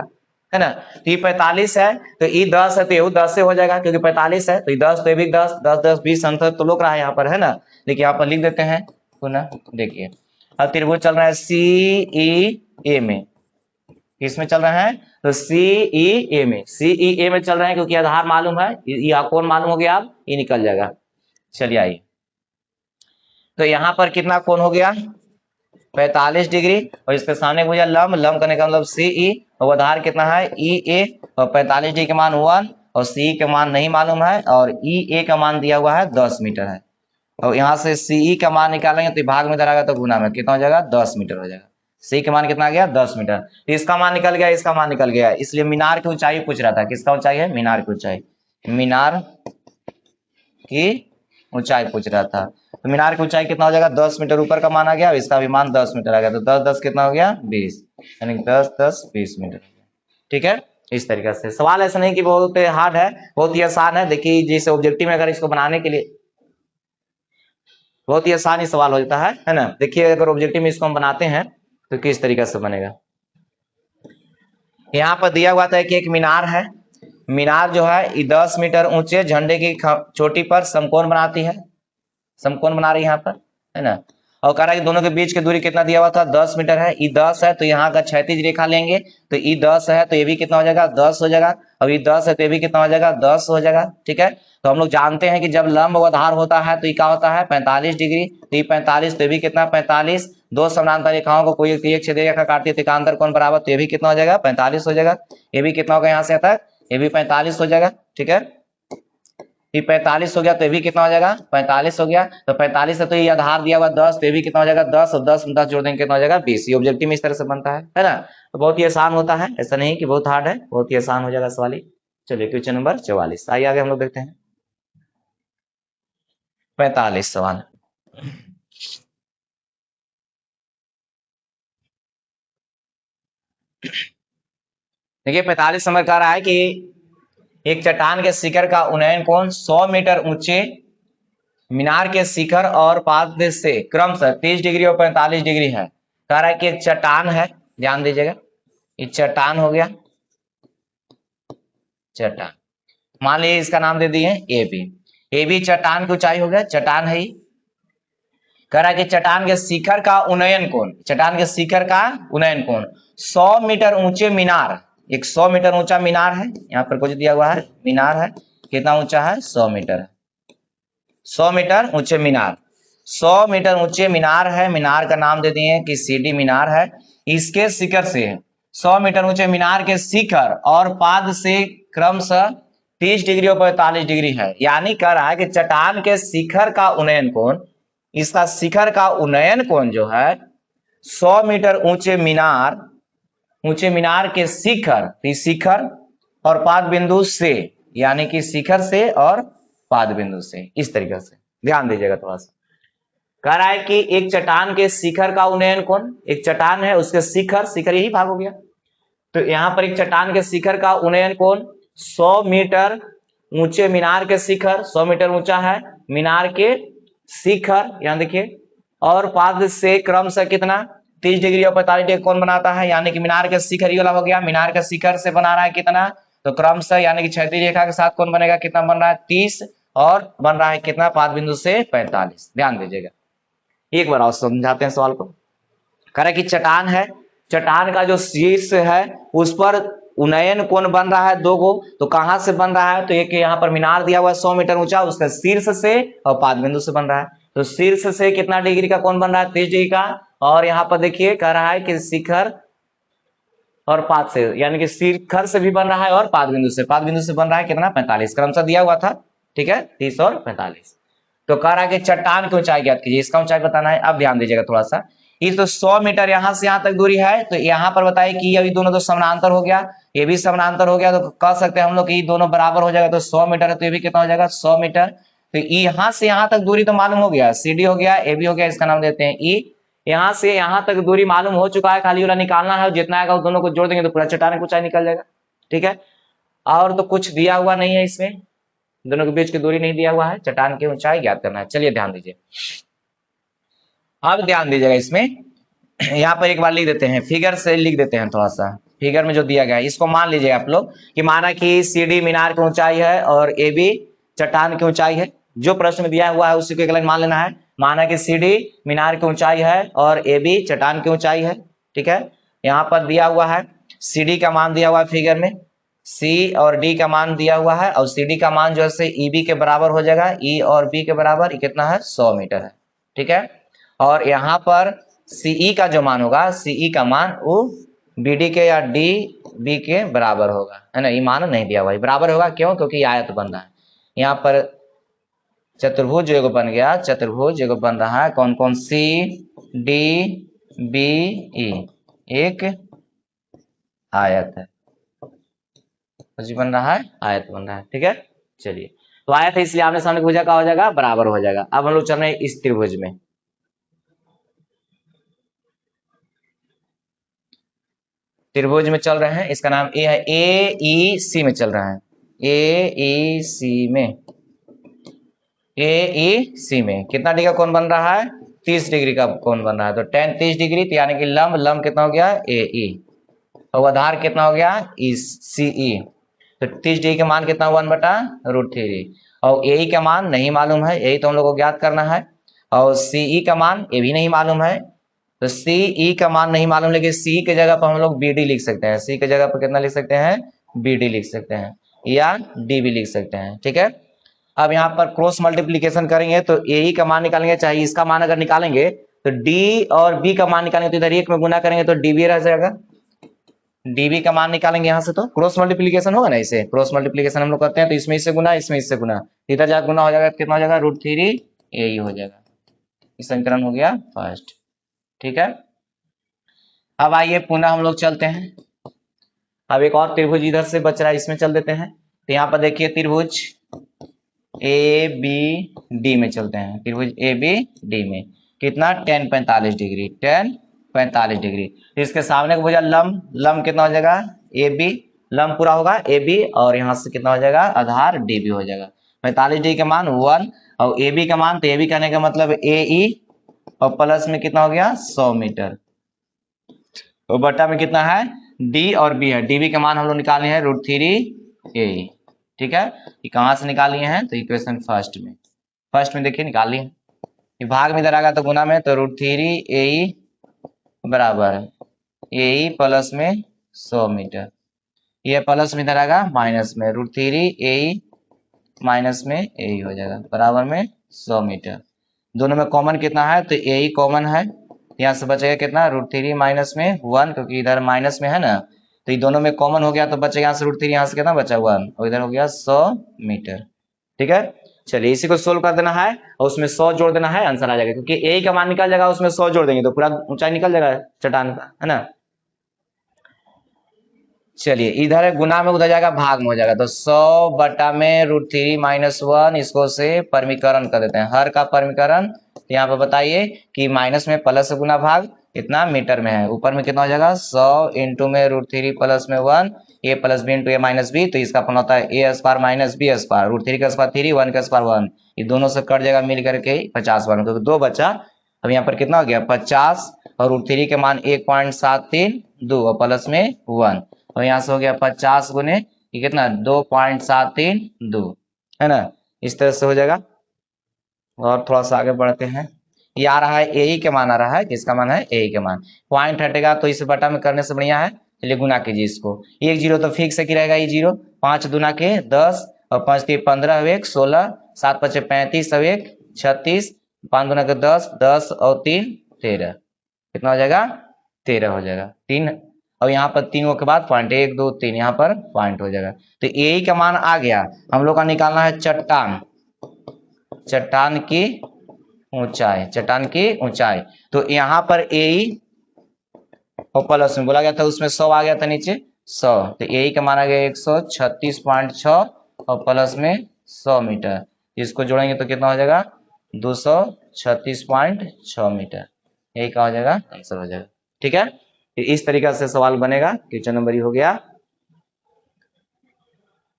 है ना। तो ये 45 है तो ये 10 है, तो ये 10 से हो जाएगा, क्योंकि 45 है तो ये 10, तो ये भी 10, 10 10 20 अंतर तो लोग रहा है यहाँ पर, है ना। देखिए यहाँ पर लिख देते हैं पुनः। देखिए अब त्रिभुज चल रहा है CEA में, किसमें चल रहे हैं? तो CEA में, CEA में चल रहे हैं, क्योंकि आधार मालूम है, ये कोण मालूम हो गया, अब ये निकल जाएगा। चलिए आइए, तो यहाँ पर कितना कोण हो गया? 45 डिग्री, और इसके सामने मुझे लंब, लंब करने का मतलब CE, और आधार कितना है? EA, और 45 डिग्री का मान 1, और CE का मान नहीं मालूम है, और EA का मान दिया हुआ है 10 मीटर है। और यहाँ से CE का मान निकालेंगे तो भाग में धराएगा तो गुना में कितना हो जाएगा? 10 मीटर हो जाएगा। CE का मान कितना आ गया? 10 मीटर। तो इसका मान निकल गया, इसका मान निकल गया, इसलिए मीनार की ऊंचाई पूछ रहा था। किसका ऊंचाई है? मीनार की ऊंचाई, मीनार की ऊंचाई पूछ रहा था। तो मीनार की ऊंचाई कितना हो जाएगा? 10 मीटर ऊपर का मान आ गया, इसका भी मान 10 मीटर आ गया, तो 10 10 कितना हो गया? 20, यानी 10 10 20 मीटर। ठीक है, इस तरीके से सवाल ऐसा नहीं कि बहुत हार्ड है, बहुत ही आसान है। देखिए जैसे ऑब्जेक्टिव में अगर इसको बनाने के लिए बहुत ही आसान ही सवाल हो जाता है ना। देखिए अगर ऑब्जेक्टिव में इसको हम बनाते हैं तो किस तरीके से बनेगा। यहाँ पर दिया हुआ था कि एक मीनार है, मीनार जो है ये 10 मीटर ऊंचे झंडे की चोटी पर समकोण बनाती है, समकोण बना रही है यहाँ पर, है ना। और कह रहा है कि दोनों के बीच की दूरी कितना दिया हुआ था? 10 मीटर है। ये 10 है तो यहाँ का क्षैतिज रेखा लेंगे, तो ये 10 है तो ये भी कितना हो जाएगा? 10 हो जाएगा। अब ये 10 है तो ये भी कितना हो जाएगा? 10 हो जाएगा। ठीक है, तो हम लोग जानते हैं कि जब लंब और आधार होता है तो ये क्या होता है? 45 डिग्री। तो ये 45, तो ये भी कितना? 45। दो समानांतर रेखाओं को कोई एक छेद रेखा काटती है तो एकांतर कोण बराबर, तो ये भी कितना हो जाएगा? 45 हो जाएगा। ये भी कितना होगा यहाँ से तक? ये भी 45 हो जाएगा। ठीक है, ये 45 हो गया, तो ये भी कितना हो जाएगा 45 हो गया। तो 45 है तो ये आधार दिया हुआ 10, तो ये भी कितना हो जाएगा 10, और 10 में 10 जोड़ देंगे कितना हो जाएगा 20। ये ऑब्जेक्टिव में इस तरह से बनता है ना। तो बहुत ही आसान होता है, ऐसा नहीं कि बहुत हार्ड है, बहुत ही आसान हो जाएगा सवाल ही। चलिए क्वेश्चन नंबर 44, आइए आगे हम लोग देखते हैं 45 सवाल। देखिए 45 नंबर कह रहा है कि एक चट्टान के शिखर का उन्नयन कोण 100 मीटर ऊंचे मीनार के शिखर और पाद से क्रमशः 30 डिग्री और 45 डिग्री है। कह रहा है कि एक चट्टान है, ध्यान दीजिएगा, ये चट्टान हो गया, चट्टान, मान लीजिए इसका नाम दे दिए ए बी। ए बी चट्टान की ऊंचाई हो गया, चट्टान है। कह रहा है कि चट्टान के शिखर का उन्नयन कोण, चट्टान के शिखर का उन्नयन कोण 100 मीटर ऊंचे मीनार, एक 100 मीटर ऊंचा मीनार है, यहाँ पर कुछ दिया हुआ है मीनार है, कितना ऊंचा है 100 मीटर है, 100 मीटर ऊंचे मीनार, 100 मीटर ऊंचे मीनार है, मीनार का नाम दे दिए कि सीडी मीनार है। इसके शिखर से 100 मीटर ऊंचे मीनार के शिखर और पाद से क्रमशः 30 डिग्री और 45 डिग्री है। यानी कह रहा है कि चट्टान के शिखर का उन्नयन कोण, इसका शिखर का उन्नयन कोण जो है 100 मीटर ऊंचे मीनार के शिखर और पाद बिंदु से, यानी कि शिखर से और पाद बिंदु से, इस तरीके से ध्यान दीजिएगा थोड़ा सा। कह रहा है कि एक चट्टान के शिखर का उन्नयन कोण, एक चट्टान है उसके शिखर यही भाग हो गया, तो यहाँ पर एक चट्टान के शिखर का उन्नयन कोण 100 मीटर ऊंचे मीनार के शिखर, 100 मीटर ऊंचा है मीनार के शिखर, यहाँ देखिए, और पाद से क्रमशः कितना 30 डिग्री और 45 डिग्री कोण बनाता है। यानी कि मीनार के शिखर ये वाला हो गया, मीनार के शिखर से बना रहा है कितना, तो क्रमशः यानी कि क्षैतिज रेखा के साथ कौन बनेगा, कितना बन रहा है 30, और बन रहा है कितना पाद बिंदु से 45। ध्यान दीजिएगा, एक बार और समझाते हैं सवाल को। कह रहा है कि चट्टान है, चट्टान का जो शीर्ष है उस पर उन्नयन कोण बन रहा है 2 गो, तो कहां से बन रहा है, तो एक यहाँ पर मीनार दिया हुआ है 100 मीटर ऊंचा, उसका शीर्ष से और पाद बिंदु से बन रहा है। तो शीर्ष से कितना डिग्री का कोण बन रहा है 30 डिग्री का, और यहाँ पर देखिए कह रहा है कि शिखर और पाद से, यानी कि शिखर से भी बन रहा है और पाद बिंदु से बन रहा है कितना 45, क्रमशः दिया हुआ था, ठीक है 30 और 45। तो कह रहा है कि चट्टान की ऊंचाई ज्ञात कीजिए, इसका ऊंचाई बताना है। अब ध्यान दीजिएगा थोड़ा सा, ये तो 100 मीटर यहाँ से यहाँ तक दूरी है, तो यहाँ पर बताइए कि अभी दोनों तो समानांतर हो गया, ये भी समानांतर हो गया, तो कह सकते हैं हम लोग कि दोनों बराबर हो जाएगा, तो 100 मीटर है तो ये भी कितना हो जाएगा 100 मीटर। तो यहाँ से यहाँ तक दूरी तो मालूम हो गया, सी डी हो गया, ए बी हो गया, इसका नाम देते हैं ई। यहाँ से यहाँ तक दूरी मालूम हो चुका है, खाली वाला निकालना है, जितना आएगा उस दोनों को जोड़ देंगे तो पूरा चट्टान की ऊंचाई निकल जाएगा, ठीक है। और तो कुछ दिया हुआ नहीं है इसमें, दोनों के बीच की दूरी नहीं दिया हुआ है, चट्टान की ऊंचाई ज्ञात करना है। चलिए ध्यान दीजिए, अब ध्यान दीजिएगा इसमें, यहाँ पर एक बार लिख देते हैं, फिगर से लिख देते हैं थोड़ा सा, फिगर में जो दिया गया है इसको मान लीजिएगा आप लोग कि माना कि सी डी मीनार की ऊंचाई है और ए बी चट्टान की ऊंचाई है, जो प्रश्न में दिया हुआ है उसी को एक लाइन मान लेना है। माना कि सी डी मीनार की ऊंचाई है और ए बी चट्टान की ऊंचाई है, ठीक है। यहाँ पर दिया हुआ है सी डी का मान दिया हुआ है फिगर में, सी और डी का मान दिया हुआ है, और सी डी का मान जो है ई बी के बराबर हो जाएगा, ई और बी के बराबर, कितना है 100 मीटर है, ठीक है। और यहाँ पर सीई का जो मान होगा, सीई का मान वो बीडी के या डी बी के बराबर होगा, है ना, ये मान नहीं दिया हुआ, बराबर होगा क्यों, क्योंकि आयत बन रहा है यहाँ पर, चतुर्भुज एगो बन गया, चतुर्भुज एगो बन रहा है, कौन कौन सी डी बी ई, एक आयत है, बन रहा है आयत बन रहा है, ठीक है। चलिए, तो आयत है इसलिए आमने सामने भुजा का हो जाएगा बराबर हो जाएगा। अब हम लोग चल रहे हैं इस त्रिभुज में, त्रिभुज में चल रहे हैं, इसका नाम ए है, ए ई सी में चल रहा है, ए ई सी में, ए ई सी में कितना डिग्री का कोण बन रहा है 30 डिग्री का कोण बन रहा है, तो tan 30 डिग्री, तो यानी कि लंब कितना हो गया ए ई, और आधार कितना हो गया ई सी ई, तो 30 डिग्री का मान कितना 1/√3, और ए का मान नहीं मालूम है, यही तो हम लोग को ज्ञात करना है, और सी का मान ये भी नहीं मालूम है, तो सी ई का मान नहीं मालूम, लेकिन सी के जगह पर हम लोग बी डी लिख सकते हैं, सी के जगह पर कितना लिख सकते हैं बी डी लिख सकते हैं, या डी भी लिख सकते हैं, ठीक है। अब यहाँ पर क्रॉस मल्टीप्लीकेशन करेंगे तो ए ई का मान निकालेंगे, चाहे इसका मान अगर निकालेंगे तो डी और बी का मान निकालेंगे, तो इधर एक में गुना करेंगे तो डी बी रह जाएगा, डीबी का मान निकालेंगे यहाँ से, तो क्रॉस मल्टीप्लीकेशन होगा ना, इसे क्रॉस मल्टीप्लीकेशन हम लोग करते हैं, तो इसमें इससे गुना, इसमें इससे गुना, इधर जाकर गुना हो जाएगा, कितना हो जाएगा √3 ए हो जाएगा। इस समीकरण हो गया फर्स्ट। ठीक है, अब आइए पुनः हम लोग चलते हैं। अब एक और त्रिभुज इधर से बच रहा है, इसमें चल देते हैं। तो यहाँ पर देखिए त्रिभुज ए बी डी में चलते हैं। त्रिभुज ए बी डी में कितना 10 45 डिग्री, 10 45 डिग्री। तो इसके सामने का भुजा लंब, लंब कितना हो जाएगा ए बी, लंब पूरा होगा ए बी, और यहाँ से कितना हो जाएगा आधार डी बी हो जाएगा। 45 डिग्री का मान 1 और ए बी का मान, तो ए बी करने का मतलब ए ई और प्लस में कितना हो गया 100 मीटर, और बट्टा में कितना है डी और बी है। डीबी का मान हम लोग निकाले हैं √3 ए। ठीक है, ये कहाँ से निकाल लिए हैं, तो इक्वेशन फर्स्ट में देखिए निकाल लिए। ये भाग में इधर आ गया तो गुना में, तो √3 ए बराबर ए प्लस में 100 मीटर, ये प्लस में इधर आएगा माइनस में, √3 ए माइनस में ए हो जाएगा बराबर में 100 मीटर। दोनों में कॉमन कितना है, तो ए कॉमन है, यहाँ से बचेगा कितना √3 माइनस में 1, क्योंकि इधर माइनस में है ना, तो ये दोनों में कॉमन हो गया, तो बचेगा यहाँ से √3, यहाँ से कितना बचा 1, और इधर हो गया 100 मीटर। ठीक है, चलिए इसी को सोल्व कर देना है और उसमें 100 जोड़ देना है, आंसर आ जाएगा, क्योंकि ए का मान निकल जाएगा, उसमें 100 जोड़ देंगे तो पूरा ऊंचाई निकल जाएगा चट्टान का, है ना। चलिए इधर है गुना में, उधर जाएगा भाग में हो जाएगा, तो 100 बटा में √3 माइनस 1, इसको से परमीकरण कर देते हैं, हर का परमीकरण। तो यहाँ पर बताइए कि माइनस में प्लस से गुना भाग कितना मीटर में है, ऊपर में कितना हो जाएगा 100 इंटू में √3 प्लस में 1, ए प्लस बी इंटू ए माइनस बी, तो इसका फॉर्मूला होता है ए स्क्वायर माइनस बी स्क्वायर, √3 का स्क्वायर 3, 1 का स्क्वायर 1, ये दोनों से कट जाएगा मिल करके 50 बन, क्योंकि 2 बचा। अब यहाँ पर कितना हो गया 50, और √3 के मान 1.732 और प्लस में 1, और यहाँ से हो गया 50 गुने ये कितना 2.732, है ना, इस तरह से हो जाएगा। और थोड़ा सा आगे बढ़ते हैं, ये आ रहा है ए के मान आ रहा है, किसका मान है ए के मान, पॉइंट हटेगा तो इसे बटा में करने से बढ़िया है, चलिए गुना कीजिए इसको, 1 0 तो फिक्स है कि रहेगा ये 0, 5 दूना के 10 और 5 के 15 1 16, 7 5 35 और 1 36, 5 दूना के 10 10 और 3 13, कितना हो जाएगा 13 हो जाएगा 3, और यहाँ पर तीनों के बाद पॉइंट 1 2 3 यहाँ पर पॉइंट हो जाएगा। तो ए का मान आ गया, हम लोग का निकालना है चट्टान, चट्टान की ऊंचाई, चट्टान की ऊंचाई। तो यहाँ पर ए और प्लस में बोला गया था, उसमें 100 आ गया था नीचे 100, तो ए का मान आ गया 136.6 और प्लस में 100 मीटर, इसको जोड़ेंगे तो कितना हो जाएगा 236.6 मीटर, यही का हो जाएगा आंसर हो जाएगा। ठीक है, इस तरीका से सवाल बनेगा। क्वेश्चन नंबर हो गया,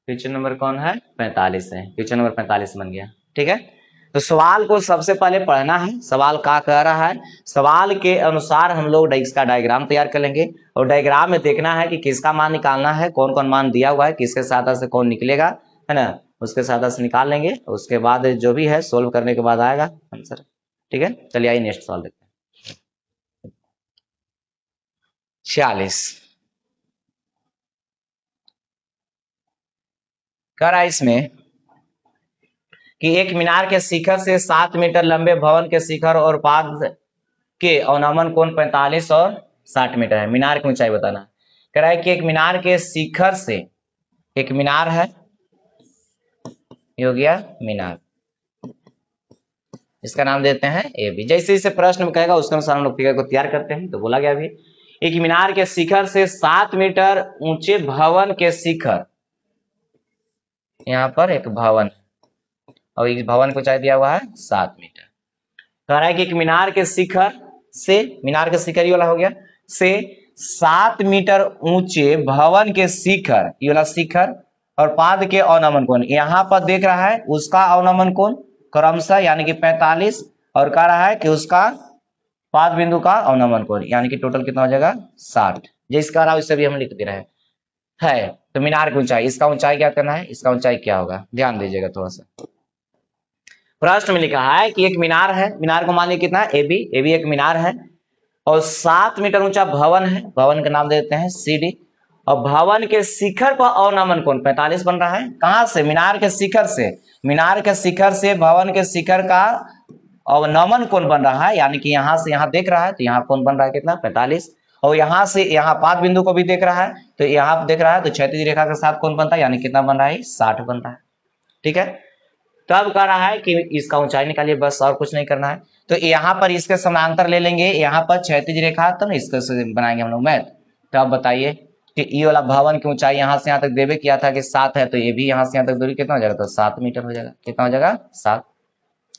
क्वेश्चन नंबर कौन है 45 है, क्वेश्चन नंबर 45 बन गया। ठीक है, तो सवाल को सबसे पहले पढ़ना है, सवाल क्या कह रहा है, सवाल के अनुसार हम लोग इसका डायग्राम तैयार कर लेंगे, और डायग्राम में देखना है कि किसका मान निकालना है, कौन कौन मान दिया हुआ है, किसके साथ से कौन निकलेगा, है ना, उसके साथ से निकाल लेंगे, उसके बाद जो भी है सोल्व करने के बाद आएगा आंसर। ठीक है, चलिए आइए नेक्स्ट सवाल देखते हैं। 46 कह रहा है इसमें कि एक मीनार के शिखर से 7 मीटर लंबे भवन के शिखर और पाद के अवनमन कोण 45 और 60 मीटर है, मीनार की ऊंचाई बताना। कह रहा है कि एक मीनार के शिखर से, एक मीनार है, ये हो गया मीनार, इसका नाम देते हैं ए बी। जैसे जैसे प्रश्न में कहेगा उसके अनुसार हम लोग फिगर को तैयार करते हैं। तो बोला गया अभी एक मीनार के शिखर से 7 मीटर ऊंचे भवन के शिखर, यहाँ पर एक भवन और इस भवन को ऊंचाई दिया हुआ है 7 मीटर। कह रहा है कि एक मीनार के शिखर से, मीनार का शिखर ये वाला हो गया, से 7 मीटर ऊंचे भवन के शिखर, ये वाला शिखर और पाद के अवनमन कोण, यहाँ पर देख रहा है उसका अवनमन कोण क्रमशः यानी कि 45, और कह रहा है कि उसका पाद बिंदु का अवनमन कोण यानी कि टोटल कितना हो जाएगा 60। जिस कह रहा है उससे भी हम लिख दे रहे हैं। तो मीनार की ऊंचाई, इसका ऊंचाई क्या करना है, इसका ऊंचाई क्या होगा, ध्यान दीजिएगा थोड़ा सा। प्रश्न में लिखा है कि एक मीनार है, मीनार को मान लीजिए कितना ए बी, ए बी एक मीनार है, और 7 मीटर ऊंचा भवन है, भवन का नाम दे देते हैं सी डी, और भवन के शिखर पर अवनमन कोण 45 बन रहा है। कहां से, मीनार के शिखर से, मीनार के शिखर से भवन के शिखर का अवनमन कोण बन रहा है, यानी कि यहां से यहां देख रहा है तो यहाँ कोण बन रहा है कितना 45, और यहाँ से यहाँ 5 बिंदु को भी देख रहा है, तो यहाँ देख रहा है, तो क्षैतिज रेखा के साथ कौन बनता है, यानी कितना बन रहा है, 60 बन रहा है। ठीक है, तब कह रहा है कि इसका ऊंचाई निकालिए, बस और कुछ नहीं करना है। तो यहाँ पर इसके समानांतर ले लेंगे, यहाँ पर क्षैतिज रेखा, तो ना इसको बनाएंगे हम लोग मैथ। तो अब बताइए कि ये वाला भवन की ऊंचाई यहाँ से यहाँ तक देवे किया था कि 7 है, तो ये भी यहाँ से यहाँ तक दूरी कितना हो जाएगा, तो 7 मीटर हो जाएगा। कितना हो जाएगा, 7।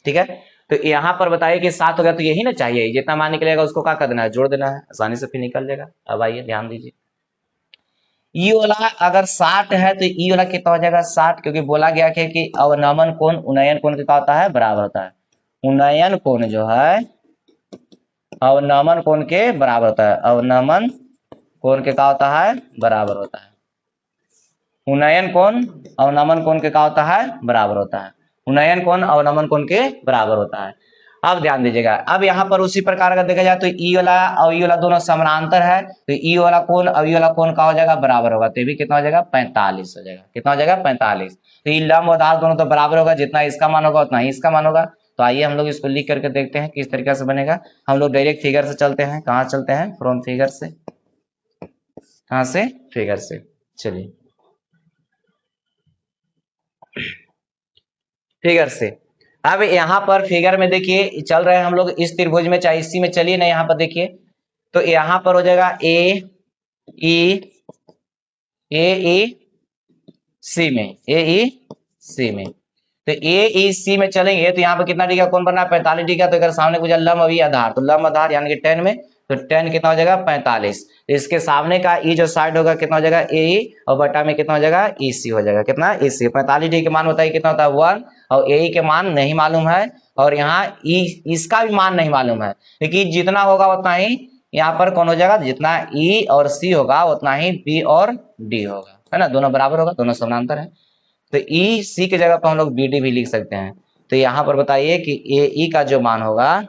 ठीक है, तो यहाँ पर बताइए कि 7 हो गया, तो यही ना चाहिए, जितना मान निकलेगा उसको क्या कर देना है, जोड़ देना है, आसानी से फिर निकल जाएगा। अब आइए ध्यान दीजिए, ई वाला अगर 60 है तो ई वाला कितना हो जाएगा, 60, क्योंकि बोला गया कि अवनमन कोण उन्नयन कोण का होता है, बराबर होता है। उन्नयन कोण जो है अवनमन कोण के बराबर होता है, अवनमन कोण के का होता है, बराबर होता है। उन्नयन कोण अवनमन कोण के का होता है, बराबर होता है। उन्नयन कोण अवनमन कोण के बराबर होता है। अब ध्यान दीजिएगा, अब यहाँ पर उसी प्रकार का देखा जाए तो ई वाला और ई वाला दोनों समानांतर है, तो ई वाला कोण और ई वाला कोण का हो जाएगा, बराबर होगा, तो ये भी कितना हो जाएगा, 45 हो जाएगा। कितना हो जाएगा, 45। तो ये लंब और आधार दोनों तो बराबर होगा, जितना इसका मान होगा उतना ही इसका मान होगा। तो आइए हम लोग इसको लिख करके देखते हैं किस तरीके से बनेगा। हम लोग डायरेक्ट फिगर से चलते हैं, कहाँ चलते हैं, फ्रॉम फिगर से, कहाँ से, फिगर से। चलिए फिगर से, अब यहाँ पर फिगर में देखिए चल रहे हैं हम लोग इस त्रिभुज में, चाहे इसी में चलिए ना, यहाँ पर देखिए तो यहाँ पर हो जाएगा ए ई सी में, ए ई सी में। तो ए ई सी में चलेंगे तो यहाँ पर कितना डिग्री का कोण बन रहा है, 45 डिग्री का। तो अगर सामने कुछ लंब अभी आधार, तो लंब आधार यानी कि 10 में, तो 10 कितना हो जाएगा, 45। तो इसके सामने का ई जो साइड होगा कितना हो जाएगा, ए ई, और बटा में कितना हो जाएगा, ई सी हो जाएगा। कितना, ई सी। 45 डिग्री के मान बताइए कितना होता है, 1, और ए ई के मान नहीं मालूम है, और यहाँ ई इसका भी मान नहीं मालूम है, क्योंकि जितना होगा उतना ही यहाँ पर कौन हो जाएगा, जितना ई और सी होगा उतना ही बी और डी होगा, है ना, दोनों बराबर होगा, दोनों समानांतर है। तो ई सी की जगह पर हम लोग बी डी भी लिख सकते हैं। तो यहाँ पर बताइए कि ए ई का जो मान होगा,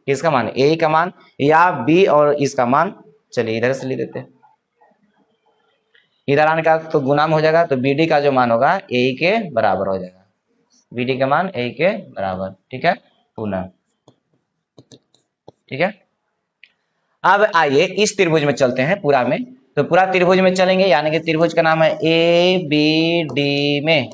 किसका मान, ए ई का मान या बी और इसका मान, चलिए इधर से लिख देते हैं, इधर आने का तो गुना में हो जाएगा, तो बी डी का जो मान होगा ए ई के बराबर हो जाएगा, बी डी का मान ए ई के बराबर। ठीक है, पुनः ठीक है। अब आइए इस त्रिभुज में चलते हैं पूरा में, तो पूरा त्रिभुज में चलेंगे, यानी कि त्रिभुज का नाम है ए बी डी में,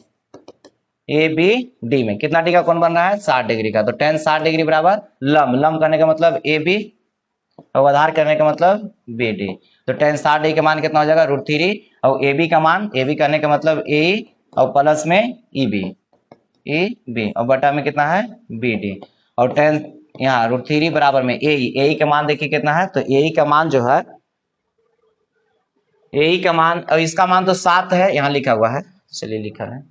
ए बी डी में कितना डिग्री का कोण बन रहा है, 60 डिग्री का। तो tan 60 डिग्री बराबर लंब, लंब करने का मतलब ए बी और आधार करने का मतलब बी डी। तो tan 60 डिग्री का मान कितना हो जाएगा, √3, और ए बी का मान, ए बी करने का मतलब ए और प्लस में ई बी और बटा में कितना है, बी डी, और tan यहाँ √3 बराबर में ए का मान देखिए कितना है, तो ए का मान जो है, ए का मान और इसका मान तो 7 है, यहाँ लिखा हुआ है, चलिए लिखा है,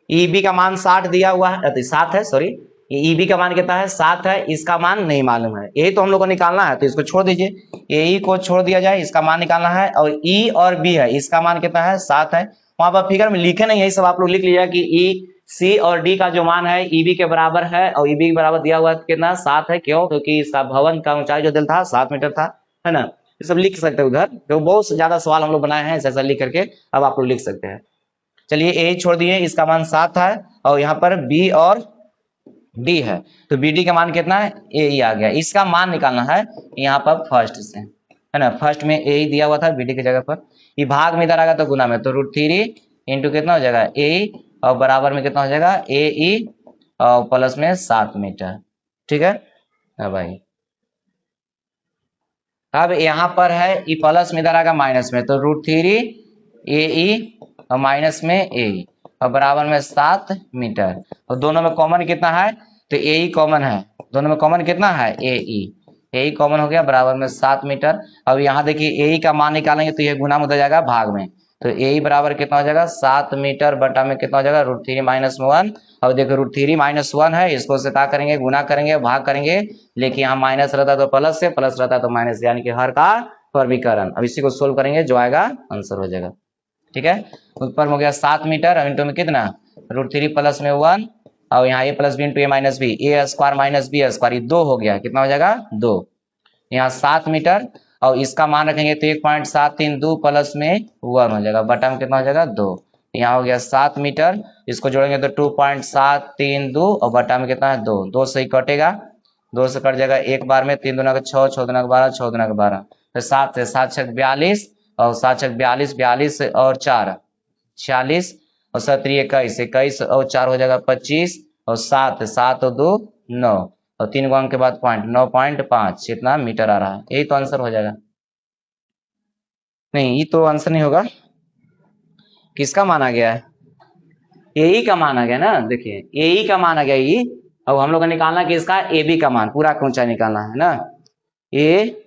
ईबी का मान 60 दिया हुआ है, 7 है, सॉरी, ये ईबी का मान कितना है, 7 है, इसका मान नहीं मालूम है, यही तो हम लोग को निकालना है, तो इसको छोड़ दीजिए, ए को छोड़ दिया जाए, इसका मान निकालना है, और ई और बी है, इसका मान कितना है, 7 है। वहां पर फिगर में लिखे नहीं है, सब आप लोग लिख लीजिएगा कि ई सी और डी का जो मान है ईबी के बराबर है, और ईबी के बराबर दिया हुआ कितना, 7 है। क्यों, क्योंकि इसका भवन का ऊंचाई जो दिल था 7 मीटर था, है ना। ये सब लिख सकते हैं उधर, तो बहुत ज्यादा सवाल हम लोग बनाए हैं ऐसा लिख करके, अब आप लोग लिख सकते हैं। चलिए ए छोड़ दिए, इसका मान 7 है, और यहाँ पर बी और डी है, तो बी डी का मान कितना है, ए ही आ गया। इसका मान निकालना है यहाँ पर फर्स्ट से, है ना, फर्स्ट में ए ही दिया हुआ था, बी डी की जगह पर, ये भाग में इधर आएगा तो गुना में, तो √3 इंटू कितना हो जाएगा, ए, और बराबर में कितना हो जाएगा, ए ई, और प्लस में 7 मीटर। ठीक है, भाई अब यहाँ पर है ई प्लस में इधर आएगा माइनस में, तो √3 ए ई और माइनस में ए और बराबर में 7 मीटर, और दोनों में कॉमन कितना है, तो ए ई कॉमन है, दोनों में कॉमन कितना है, ए ई कॉमन हो गया, बराबर में 7 मीटर। अब यहाँ देखिए ए ई का मान निकालेंगे तो ये गुना में हो जाएगा भाग में, तो ए ई बराबर कितना हो जाएगा, 7 मीटर बटा में कितना हो जाएगा, √3 - 1, और देखो √3 - 1 है, इसको से क्या करेंगे, गुना करेंगे, भाग करेंगे, लेकिन यहाँ माइनस रहता है तो प्लस से, प्लस रहता है तो माइनस, यानी कि हर का वर्गीकरण। अब इसी को सोल्व करेंगे, जो आएगा आंसर हो जाएगा। ठीक है, ऊपर में हो गया 7 मीटर, और इंटू में कितना, √3 प्लस में 1, और यहाँ ए प्लस बी इंटू ए माइनस बी, ए स्क्वायर माइनस बी स्क्वायर, ये 2 हो गया, कितना हो जाएगा, 2, यहाँ 7 मीटर, और इसका मान रखेंगे तो 1.732 प्लस में 1 हो जाएगा, बटा में कितना हो जाएगा, 2, यहाँ हो गया 7 मीटर, इसको जोड़ेंगे तो 2.732, और बटा में कितना है, 2, 2 से ही कटेगा, 2 से कट जाएगा एक बार में, 3 दूना का 6, 6 दूना का 12, 6 दूना का 12, तो 7 से 7 छक 42 और 7 छक 42, 42 और 4 46 और 7 21, 21 और 4 हो जाएगा 25 और 7 7 और 2 9 और 3 को अंक के बाद पॉइंट 9.5 इतना मीटर आ रहा है। यही तो आंसर हो जाएगा। नहीं, ये तो आंसर नहीं होगा। किसका मान आ गया है? ए का मान आ गया ना। देखिए ए का मान आ गया ये। अब हम लोग को निकालना कि इसका ए बी का मान पूरा ऊंचाई निकालना है ना। ए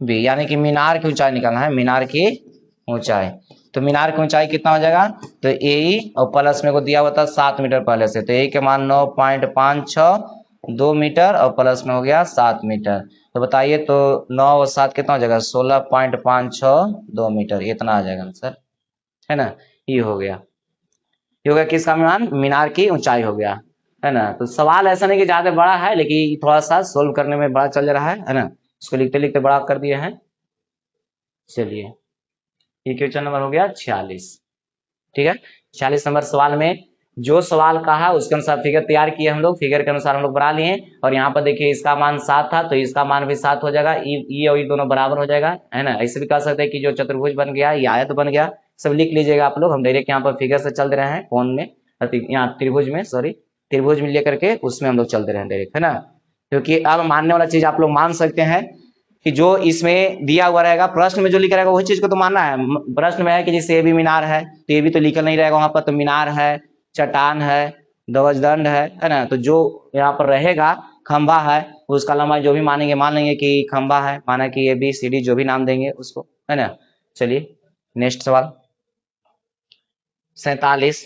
बी यानी कि मीनार की ऊंचाई निकालना है, मीनार की ऊंचाई। तो मीनार की ऊंचाई कितना हो जाएगा? तो ए और प्लस में को दिया हुआ था 7 मीटर पहले से, तो ए के मान 9.56 2 मीटर और प्लस में हो गया 7 मीटर। तो बताइए तो 9 और 7 कितना हो जाएगा? 16.56 2 मीटर इतना आ जाएगा आंसर, है ना। ये हो गया, ये हो गया किसका मान? मीनार की ऊंचाई हो गया, है ना। तो सवाल ऐसा नहीं कि ज्यादा बड़ा है, लेकिन थोड़ा सा सोल्व करने में बड़ा चल रहा है ना। इसको लिखते लिखते बड़ा कर दिए हैं। चलिए ये क्वेश्चन नंबर हो गया 46। ठीक है, 46 नंबर सवाल में जो सवाल कहा उसके अनुसार फिगर तैयार किए हम लोग, फिगर के अनुसार हम लोग बना लिए। और यहाँ पर देखिए इसका मान 7 था तो इसका मान भी 7 हो जाएगा, ये और ये दोनों बराबर हो जाएगा, है ना। ऐसे भी कह सकते हैं कि जो चतुर्भुज बन गया ये आयत बन गया, सब लिख लीजिएगा आप लोग। हम डायरेक्ट यहाँ पर फिगर से चल रहे हैं, कौन में, यहाँ त्रिभुज में, सॉरी त्रिभुज में लेकर के उसमें हम लोग चलते रहे डायरेक्ट, है ना। क्योंकि अब मानने वाला चीज आप लोग मान सकते हैं कि जो इसमें दिया हुआ रहेगा, प्रश्न में जो लिखा रहेगा वही चीज को तो मानना है। प्रश्न में है कि जैसे ये भी मीनार है तो ये भी तो लिखा नहीं रहेगा वहां पर, तो मीनार है, चट्टान है, ध्वजदंड है ना। तो जो यहाँ पर रहेगा खंभा है, उसका लंबाई जो भी मानेंगे मान लेंगे कि खंभा है, माना कि ए बी सी डी जो भी नाम देंगे उसको, है ना। चलिए नेक्स्ट सवाल 47।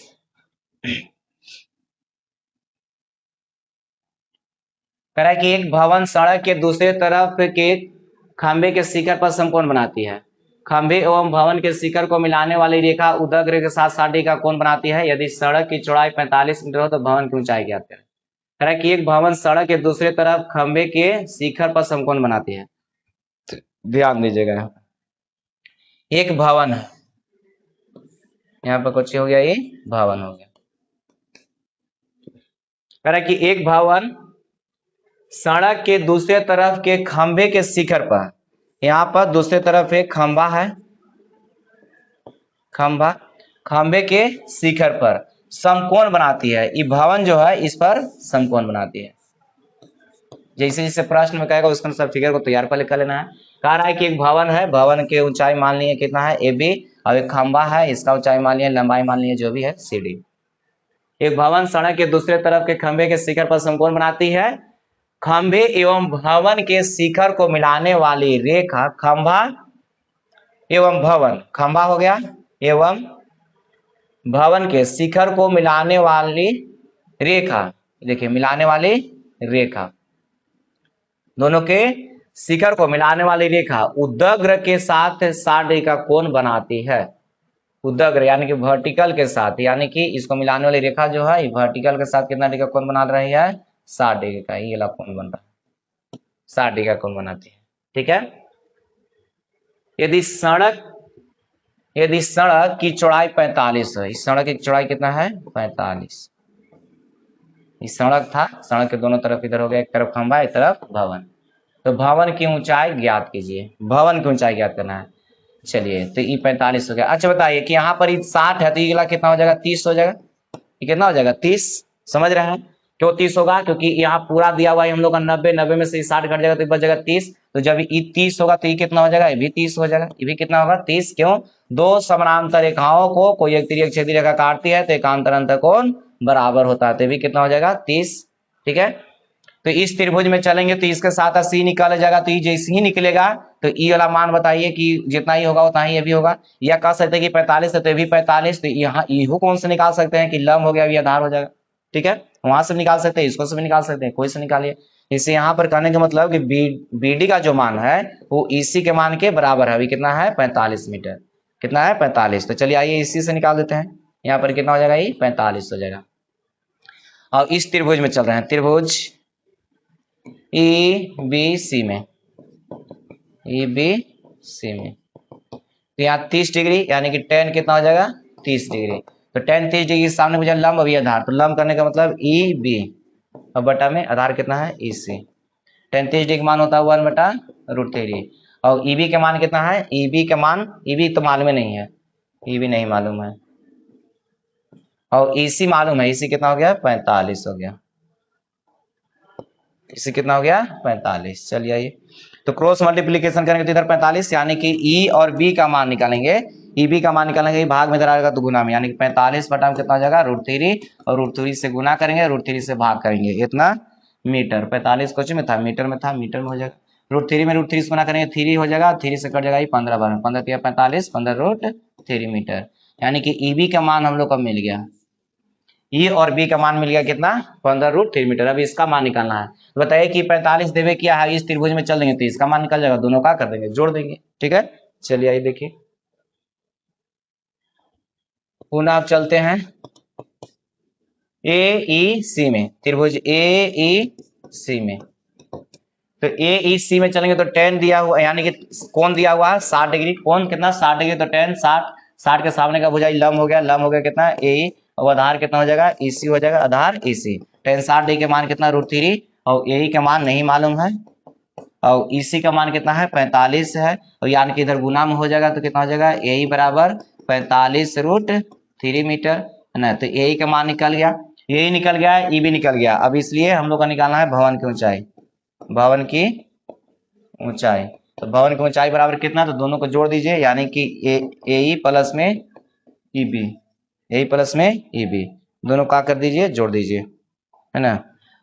कह रहा है कि एक भवन सड़क के दूसरे तरफ के खंभे के शिखर पर समकोण बनाती है। खंभे एवं भवन के शिखर को मिलाने वाली रेखा उदग्र के साथ 60 का कोण बनाती है। यदि सड़क की चौड़ाई 45 मीटर हो तो भवन की ऊंचाई ज्ञात करें। कह रहा है कि एक भवन सड़क के दूसरे तरफ खंभे के शिखर पर समकोण बनाती है। ध्यान दीजिएगा, एक भवन है, यहाँ पर कुछ हो गया, ये भवन हो गया। कह रहा है कि एक भवन सड़क के दूसरे तरफ के खंभे के शिखर पर, यहाँ पर दूसरे तरफ एक खंभा है, खंभा, खंभे के शिखर पर समकोण बनाती है। ये भवन जो है इस पर समकोण बनाती है। जैसे जैसे प्रश्न में कहेगा उसके अनुसार फिगर को तैयार पहले कर लेना है। कह रहा है कि एक भवन है, भवन की ऊंचाई मान ली है कितना है? ए बी, और एक खंभा है, इसका ऊंचाई मान लिया, लंबाई मान ली है जो भी है सी डी। एक भवन सड़क के दूसरे तरफ के खंभे के शिखर पर समकोण बनाती है। खंभे एवं भवन के शिखर को मिलाने वाली रेखा, खंभा एवं भवन, खंभा हो गया, एवं भवन के शिखर को मिलाने वाली रेखा, देखिए मिलाने वाली रेखा, दोनों के शिखर को मिलाने वाली रेखा उदग्र के साथ 60 डिग्री का कोण बनाती है। उदग्र यानी कि वर्टिकल के साथ, यानी कि इसको मिलाने वाली रेखा जो है वर्टिकल के साथ कितना डिग्री का कोण बना रही है? 60 डिग्री का, ये वाला कोण बन रहा है, 60 डिग्री का कोण बनाती है। ठीक है, यदि सड़क की चौड़ाई 45 है, इस सड़क की चौड़ाई कितना है? 45। इस सड़क था, सड़क के दोनों तरफ इधर हो गया, एक तरफ खंभा एक तरफ भवन, तो भवन की ऊंचाई ज्ञात कीजिए, भवन की ऊंचाई ज्ञात करना है। चलिए तो ये 45 हो गया। अच्छा बताइए कि यहाँ पर 60 है तो ये कितना हो जाएगा? 30 हो जाएगा। ये कितना हो जाएगा? 30। समझ रहे हैं क्यों 30 होगा? क्योंकि यहाँ पूरा दिया हुआ है हम लोग का 90, 90 में से 60 घट जाएगा तो बच जाएगा 30। तो जब ये 30 होगा तो ये कितना हो जाएगा? ये भी 30 हो जाएगा। ये भी कितना होगा? 30। क्यों? दो समानांतर रेखाओं को कोई एक तिर्यक छेदी रेखा काटती है तो एकांतर अंतर कोण बराबर होता है, तो ये भी कितना हो जाएगा? 30। ठीक है, तो इस त्रिभुज में चलेंगे तो इसके साथ सी निकाला जाएगा, तो ये जैसे ही निकलेगा तो ई वाला मान बताइए कि जितना ही होगा उतना ही ये भी होगा। या कह सकते हैं कि 45 है तो ये भी 45, तो यहाँ इहू कौन से निकाल सकते हैं कि लंब हो गया, ये आधार हो जाएगा। ठीक है, वहां से निकाल सकते हैं, इसको से भी निकाल सकते हैं, कोई से निकालिए। इससे यहाँ पर कहने का मतलब कि बी डी का जो मान है वो इसी के मान के बराबर है। अभी कितना है? 45 मीटर। कितना है? 45। तो चलिए आइए इसी से निकाल देते हैं। यहाँ पर कितना हो जाएगा? ये 45 हो जाएगा। और इस त्रिभुज में चल रहे हैं, त्रिभुज ई बी सी में, ई बी सी में, तो यहाँ 30 डिग्री यानी कि tan कितना हो जाएगा? 30 डिग्री। तो tan 30 डिग्री सामने मुझे लंब अभी आधार, तो लंब करने का मतलब ई बी और बटा में आधार कितना है? ई सी। tan 30 डिग्री मान होता है 1/√3। और ईबी का मान कितना है, ईबी का मान, ईबी तो मालूम नहीं है, ईबी नहीं मालूम है, और ईसी मालूम है, ईसी कितना हो गया 45 हो गया, इसे कितना हो गया 45। चलिए आइए, तो क्रॉस मल्टीप्लीकेशन करेंगे तो इधर 45, यानी कि ई और बी का मान निकालेंगे, ईबी का मान निकालेंगे, भाग में इधर आएगा तो गुना में, यानी कि 45 बटा में कितना हो जाएगा √3, और √3 से गुना करेंगे, √3 से भाग करेंगे, इतना मीटर। 45 कुछ में था, मीटर में था, मीटर में हो जाएगा, √3 में √3 से गुना करेंगे 3 हो जाएगा, 3 से कट जाएगा 15 बार, 15 तिया 45, 15√3 मीटर, यानी कि ईबी का मान हम लोग का मिल गया, ई और बी का मान मिल गया कितना 15√3 मीटर। अब इसका मान निकालना है, तो बताइए कि 45 देवे किया है, इस त्रिभुज में चल देंगे तो इसका मान निकल जाएगा, दोनों का कर देंगे, जोड़ देंगे, ठीक है। चलिए आइए देखिए, पुनः आप चलते हैं ए ई सी में, त्रिभुज ए ई सी में, तो ए ई सी में चलेंगे तो टेन दिया हुआ, यानी कि कौन दिया हुआ है 60 डिग्री, कौन कितना 60 डिग्री, तो टेन 60, 60 के सामने का भुजाई लंब हो गया, लंब हो गया कितना ए, और आधार कितना हो जाएगा ईसी हो जाएगा, आधार ईसी, टेन 60 डिग्री के मान कितना √3, और ए का मान नहीं मालूम है, और ईसी का मान कितना है 45 है, और यानी कि इधर गुना में हो जाएगा तो कितना हो जाएगा ए बराबर 45√3 मीटर, है ना। तो ए का मान निकल गया, ए निकल गया, ई भी निकल गया। अब इसलिए हम लोग का निकालना है भवन की ऊंचाई, भवन की ऊंचाई, तो भवन की ऊंचाई बराबर कितना, तो दोनों को जोड़ दीजिए, यानी कि ए प्लस में ई बी, ए प्लस में ई बी, दोनों का कर दीजिए, जोड़ दीजिए, है ना।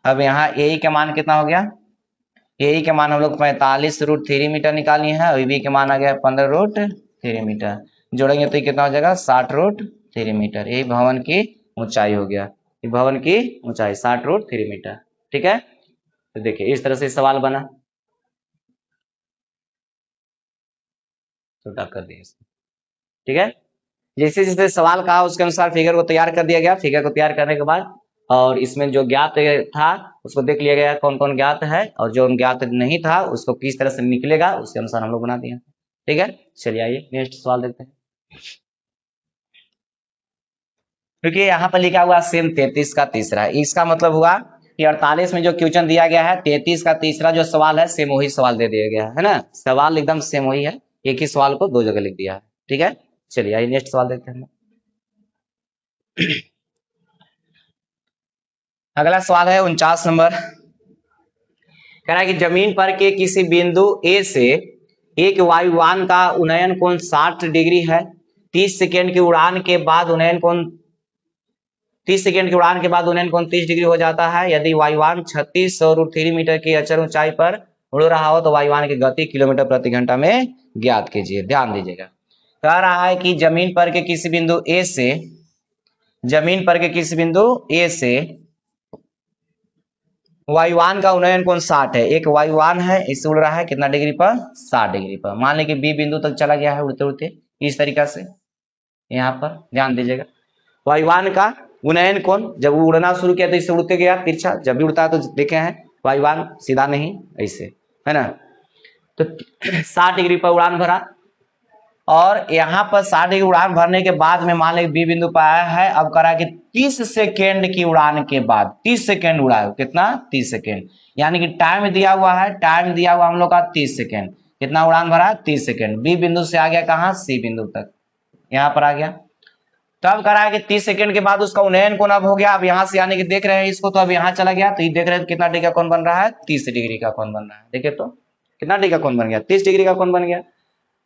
अब यहाँ ए का मान कितना हो गया, ए के मान हम लोग 45√3 मीटर निकाली है, और बी के मान आ गया 15√3 मीटर, जोड़ेंगे तो कितना हो जाएगा 60√3 मीटर, यही भवन की ऊंचाई हो गया, ये भवन की ऊंचाई 60√3 मीटर, ठीक है। तो देखिए इस तरह से सवाल बना, छोटा कर दिए, ठीक है। जैसे जैसे सवाल कहा उसके अनुसार फिगर को तैयार कर दिया गया, फिगर को तैयार करने के बाद और इसमें जो ज्ञात था उसको देख लिया गया कौन कौन ज्ञात है, और जो ज्ञात नहीं था उसको किस तरह से निकलेगा उसके अनुसार हम लोग बना दिए, ठीक है। चलिए आइए नेक्स्ट सवाल देखते हैं, क्योंकि यहाँ पर लिखा हुआ सेम 33 का तीसरा, इसका मतलब हुआ कि 48 में जो क्वेश्चन दिया गया है 33 का तीसरा जो सवाल है सेम वही सवाल दे दिया गया है ना, सवाल एकदम सेम वही है, एक ही सवाल को दो जगह लिख दिया है, ठीक है। चलिए आइए नेक्स्ट सवाल देखते हैं। अगला सवाल है 49 नंबर, कह रहा है कि जमीन पर के किसी बिंदु ए से एक वायुयान का उन्नयन कोण 60 डिग्री है, 30 सेकेंड की उड़ान के बाद उन्नयन कोण 30 सेकेंड की उड़ान के बाद उन्नयन कोण 30 डिग्री हो जाता है, यदि वायुयान 3600√3 मीटर की अचर ऊंचाई पर उड़ रहा हो तो वायुयान की गति किलोमीटर प्रति घंटा में ज्ञात कीजिए। ध्यान दीजिएगा, कह रहा है कि जमीन पर के किसी बिंदु ए से, जमीन पर के किसी बिंदु ए से वायुयान का उन्नयन कोण 60 है, एक वायुयान है इससे उड़ रहा है कितना डिग्री पर 60 डिग्री पर, मान लें कि बी बिंदु तक चला गया है उड़ते उड़ते, इस तरीका से यहाँ पर ध्यान दीजिएगा, वायुयान का उन्नयन कोण जब वो उड़ना शुरू किया तो इससे उड़ते गया तिरछा, जब भी उड़ता है तो देखे हैं वायुयान सीधा नहीं ऐसे, है ना। तो 60 डिग्री पर उड़ान भरा, और यहाँ पर 60 डिग्री उड़ान भरने के बाद में मान लें बी बिंदु पर आया है, अब करा कि 30 सेकेंड की उड़ान के बाद 30 सेकेंड उड़ा है, कितना 30 सेकेंड, यानी कि टाइम दिया हुआ है, टाइम दिया हुआ हम लोग का 30 सेकेंड, कितना उड़ान भरा 30 सेकेंड, बी बिंदु से आ गया कहाँ सी बिंदु तक, यहाँ पर आ गया। तब करा है कि 30 सेकेंड के बाद उसका उन्नयन कोण अब हो गया, अब यहाँ से यानी कि देख रहे हैं इसको, तो अब यहाँ चला गया तो ये देख रहे हैं कितना डिग्री का कोण बन रहा है 30 डिग्री का कोण बन रहा है, देखिए तो कितना डिग्री का कोण बन गया 30 डिग्री का कोण बन गया।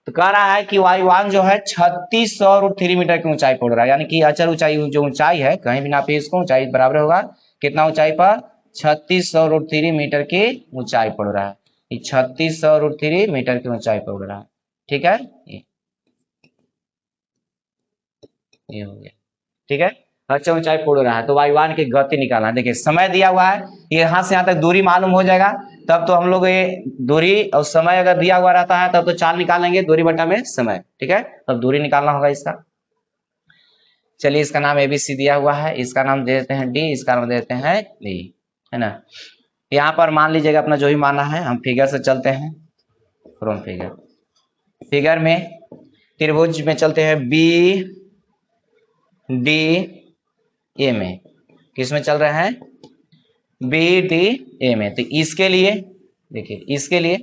तो कह रहा है कि वायुयान जो है 3600√3 मीटर की ऊंचाई पर उड़ रहा है, यानी कि अचल ऊंचाई जो ऊंचाई है कहीं भी नापे इसको, ऊंचाई बराबर होगा कितना ऊंचाई पर 3600√3 मीटर की ऊंचाई पर उड़ रहा है, 3600√3 मीटर की ऊंचाई पर उड़ रहा है, ठीक है। ये हो गया, ठीक है, अच्छा ऊंचाई पर उड़ रहा है तो वायुयान की गति निकालना है, देखिए समय दिया हुआ है, यहाँ से यहाँ तक दूरी मालूम हो जाएगा, तब तो हम लोग ये दूरी और समय अगर दिया हुआ रहता है तब तो चाल निकालेंगे, दूरी बटा में समय, ठीक है, तब दूरी निकालना होगा इसका। चलिए इसका नाम एबीसी दिया हुआ है, इसका नाम दे देते हैं डी, इसका नाम दे देते हैं डी, है ना। यहाँ पर मान लीजिएगा अपना जो भी माना है, हम फिगर से चलते हैं, फ्रॉम फिगर, फिगर में त्रिभुज में चलते हैं बी डी ए में, किस में चल रहे हैं बी डी ए में, तो इसके लिए देखिए इसके लिए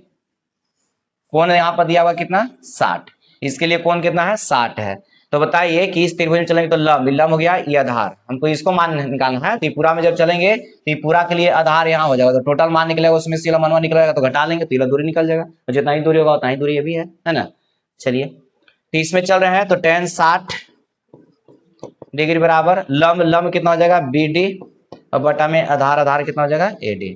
कोण यहाँ पर दिया हुआ कितना 60, इसके लिए कोण कितना है 60 है। तो बताइए कि इस त्रिभुज में चलेंगे तो लंब हो गया, ये आधार, हमको इसको मान निकालना है। त्रिपुरा में जब चलेंगे त्रिपुरा के लिए आधार यहाँ हो जाएगा, तो टोटल मान निकलेगा, उसमें से मनवा निकलेगा तो घटा लेंगे तो ये दूरी निकल जाएगा, तो जितना ही दूरी होगा उतना ही दूरी ये भी है ना। चलिए तो इसमें चल रहे हैं तो tan 60 डिग्री बराबर लंब कितना हो जाएगा BD और बटा में आधार कितना हो जाएगा AD।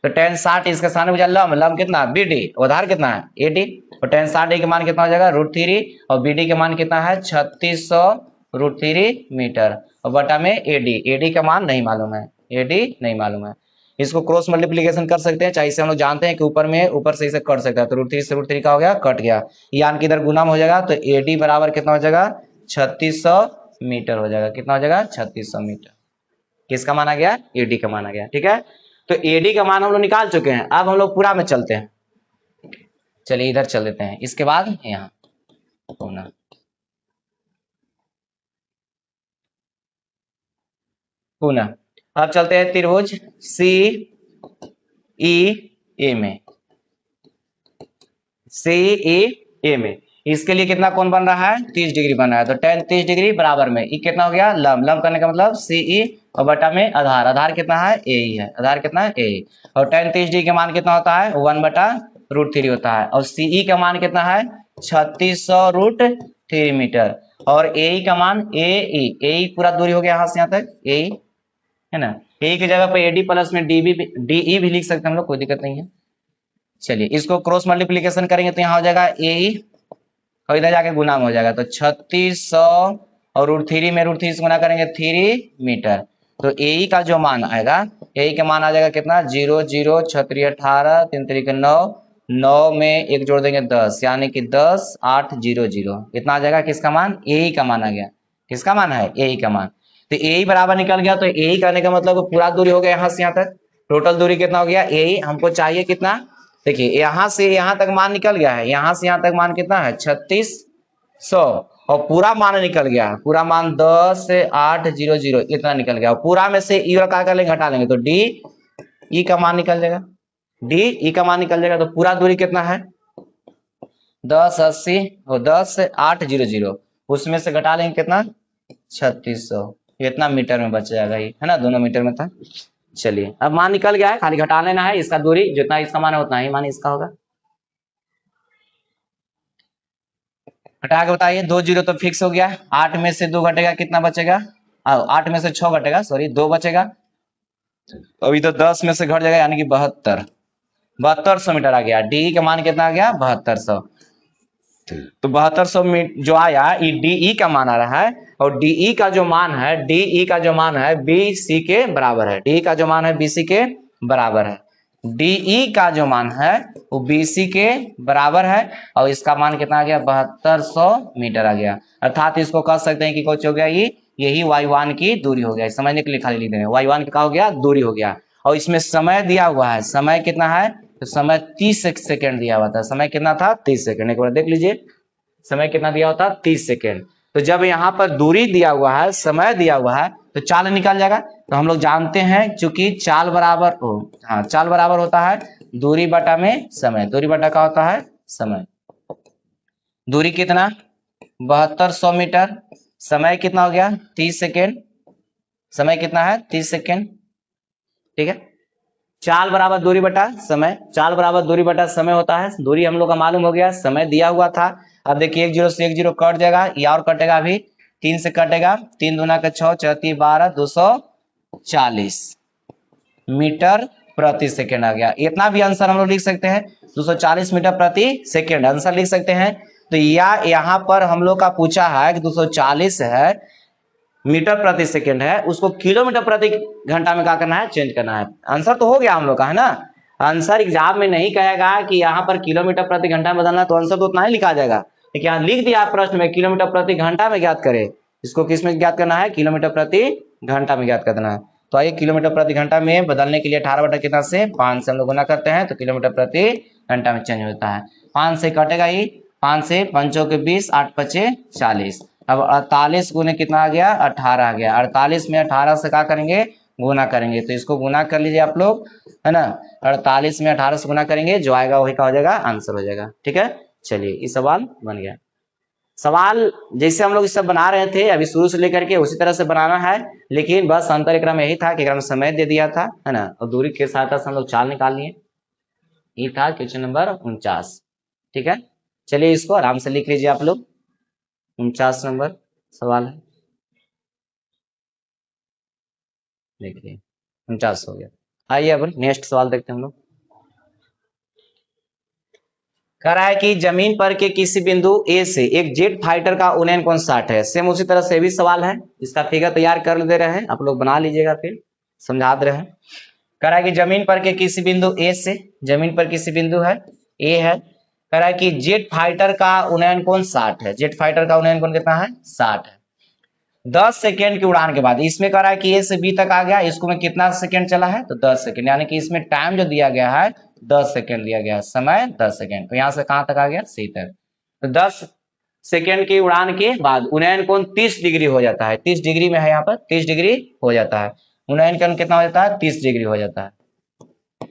तो tan 60 इसके सामने हो जाएगा लंब कितना BD, आधार कितना है AD, और tan 60 के मान कितना हो जाएगा √3 और BD के मान कितना है 3600 √3 मीटर और बटा में AD का मान नहीं मालूम है, AD नहीं मालूम है। इसको क्रॉस मल्टीप्लिकेशन कर सकते हैं, चाहे इसे हम लोग जानते हैं कि ऊपर से इसे कट सकता है, तो √3 से √3 का हो गया कट गया, यान की इधर गुना हो जाएगा तो AD बराबर कितना हो जाएगा 3600 मीटर हो जाएगा। कितना हो जाएगा 3600 मीटर। किसका मान आ गया AD का मान आ गया। ठीक है, तो AD का मान हम लोग निकाल चुके हैं, अब हम लोग पूरा में चलते हैं। चलिए इधर चल देते हैं, इसके बाद यहाँ होना पुनः अब चलते हैं त्रिभुज CEA में, CEA में इसके लिए कितना कोण बन रहा है 30 डिग्री बन रहा है, तो tan 30 डिग्री बराबर में ये कितना हो गया लंब करने का मतलब CE और बटा में आधार कितना है AE है, आधार कितना है AE, और tan 30 डिग्री का मान कितना होता है 1/√3 होता है, और CE का मान कितना है 3600 √3 मीटर, और AE का मान AE पूरा दूरी हो गया यहाँ से यहाँ तक AE है ना। AE की जगह पे AD प्लस में DE भी लिख सकते हैं हम लोग, कोई दिक्कत नहीं है। चलिए इसको क्रॉस मल्टीप्लिकेशन करेंगे तो यहाँ हो जाएगा AE और इधर जाके गुना में हो जाएगा, तो 3600 और √3 में √3 से गुना करेंगे 3 मीटर, तो AE का जो मान आएगा AE का मान आ जाएगा कितना 0 0 6 18 3 3 9 9 में 1 जोड़ देंगे 10 यानी कि 10 8 0 0 इतना आ जाएगा किसका मान AE का मान आ गया। किसका मान है AE का मान, तो AE बराबर निकल गया, तो AE करने का मतलब पूरा दूरी हो गया यहाँ से यहाँ तक, टोटल दूरी कितना हो गया AE हमको चाहिए कितना, देखिए यहाँ से यहाँ तक मान निकल गया है, यहाँ से यहाँ तक मान कितना है 3600 और पूरा मान निकल गया, पूरा मान 10 8 0 0 इतना निकल गया, और पूरा में से ई क्या कर लेंगे घटा लेंगे तो DE का मान निकल जाएगा, DE का मान निकल जाएगा, तो पूरा दूरी कितना है 10 80 और 10 8 0 0 उसमें से घटा लेंगे कितना 3600, इतना मीटर में बच जाएगा ये है ना, दोनों मीटर में था। चलिए अब मान निकल गया है, खाली घटा लेना है, इसका दूरी जितना इसका मान है उतना ही मान इसका होगा। घटा के बताइए 2 0 तो फिक्स हो गया, 8 में से 2 घटेगा कितना बचेगा, 8 में से 6 घटेगा सॉरी 2 बचेगा, अभी तो 10 में से घट जाएगा यानी कि 7200 मीटर आ गया। DE का मान कितना आ गया 7200, तो 7200 जो आया ये DE का मान आ रहा है, और DE का जो मान है BC के बराबर है, DE का जो मान है BC के बराबर है, DE का जो मान है वो BC के बराबर है, और इसका मान कितना आ गया 7200 मीटर आ गया, अर्थात इसको कह सकते हैं कि कुछ हो गया यही y1 की दूरी हो गया, समझने के लिए खाली लिख देंगे y1 का हो गया दूरी हो गया, और इसमें समय दिया हुआ है, समय कितना है तो समय 30 सेकंड दिया हुआ था, समय कितना था 30 सेकंड, एक बार देख लीजिए समय कितना दिया होता 30 सेकंड, तो जब यहाँ पर दूरी दिया हुआ है समय दिया हुआ है तो चाल निकल जाएगा, तो हम लोग जानते हैं चूंकि चाल बराबर होता है दूरी बटा में समय, दूरी बटा का होता है समय, दूरी कितना 7200 मीटर, समय कितना हो गया 30 सेकेंड, समय कितना है 30 सेकेंड, ठीक है। चाल बराबर दूरी बटा समय, चाल बराबर दूरी बटा समय होता है, दूरी हम लोग का मालूम हो गया, समय दिया हुआ था, अब देखिए 1 0 से 1 0 कट जाएगा, या और कटेगा अभी 3 से कटेगा, 3 दूना का 6 4 3 12 240 मीटर प्रति सेकेंड आ गया, इतना भी आंसर हम लोग लिख सकते हैं 240 मीटर प्रति सेकेंड आंसर लिख सकते हैं। तो या यहाँ पर हम लोग का पूछा है कि 240 है मीटर प्रति सेकेंड है, उसको किलोमीटर प्रति घंटा में क्या करना है चेंज करना है, आंसर तो हो गया हम लोग का है ना। आंसर एग्जाम में नहीं कहेगा कि यहाँ पर किलोमीटर प्रति घंटा में बदलना, तो आंसर तो उतना ही लिखा जाएगा, लेकिन यहाँ लिख दिया प्रश्न में किलोमीटर प्रति घंटा में ज्ञात करे, इसको किस में ज्ञात करना है किलोमीटर प्रति घंटा में ज्ञात करना है। तो आइए किलोमीटर प्रति घंटा में बदलने के लिए 18 बटा कितना से 5 से हम लोग गुना करते हैं, तो किलोमीटर प्रति घंटा में चेंज होता है, 5 से कटेगा ही, 5 से 5 के 20 8 5 40, अब 48 गुने कितना आ गया 18 आ गया, 48 में 18 से क्या करेंगे गुना करेंगे, तो इसको गुना कर लीजिए आप लोग, है ना। 48 में 18 से गुना करेंगे, जो आएगा वही का हो जाएगा, आंसर हो जाएगा। ठीक है, चलिए ये सवाल बन गया। सवाल जैसे हम लोग इस सब बना रहे थे अभी शुरू से लेकर के उसी तरह से बनाना है, लेकिन बस अंतर एकरा में यही था कि एकरा में समय दे दिया था, है ना, और दूरी के सहायता से हम लोग चाल निकाल लिए। ये था क्वेश्चन नंबर 49। ठीक है, चलिए इसको आराम से लिख लीजिए आप लोग। 49 नंबर सवाल है, देखिए 49 हो गया। आइए अब नेक्स्ट सवाल देखते हैं हम लोग। कह रहा है कि जमीन पर के किसी बिंदु ए से एक जेट फाइटर का उन्नयन कोण 60 है। सेम उसी तरह से भी सवाल है, इसका फिगर तैयार कर दे रहे हैं, आप लोग बना लीजिएगा, फिर समझा दे रहे हैं। कह रहा है कि जमीन पर के किसी बिंदु ए से, जमीन पर किसी बिंदु है ए है, कह रहा है कि जेट फाइटर का उन्नयन कोण 60 है। जेट फाइटर का उन्नयन कोण कितना है, 60 है। 10 सेकेंड की उड़ान के बाद, इसमें कह रहा है कि ए से बी तक आ गया, इसको में कितना सेकेंड चला है, तो 10 सेकेंड, यानी कि इसमें टाइम जो दिया गया है 10 सेकेंड दिया गया है, समय 10 सेकेंड। तो यहाँ से कहां तक आ गया, सी तक। तो 10 सेकेंड की उड़ान के बाद उन्नयन कोण 30 डिग्री हो जाता है। 30 डिग्री में है, यहाँ पर 30 डिग्री हो जाता है। उन्नयन कोण कितना हो जाता है, 30 डिग्री हो जाता है।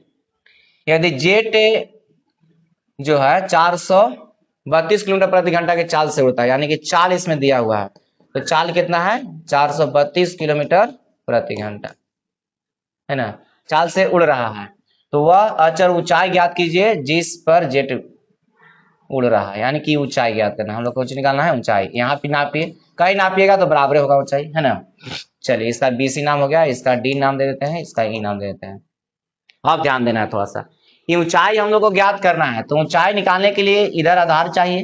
यदि जेट जो है 432 किलोमीटर प्रति घंटा के चाल से उड़ता है, यानी कि चाल इसमें दिया हुआ है, तो चाल कितना है, 432 किलोमीटर प्रति घंटा, है ना, चाल से उड़ रहा है। तो वह अचर ऊंचाई ज्ञात कीजिए जिस पर जेट उड़ रहा है, यानी कि ऊंचाई ज्ञात करना, हम लोग को निकालना है ऊंचाई। यहाँ पे नापिए, कहीं नापिएगा तो बराबर होगा ऊंचाई, है ना। चलिए इसका बीसी नाम हो गया, इसका डी नाम दे देते हैं, इसका ई नाम दे देते हैं। अब ध्यान देना है थोड़ा सा, ये ऊंचाई हम लोग को ज्ञात करना है, तो ऊंचाई निकालने के लिए इधर आधार चाहिए,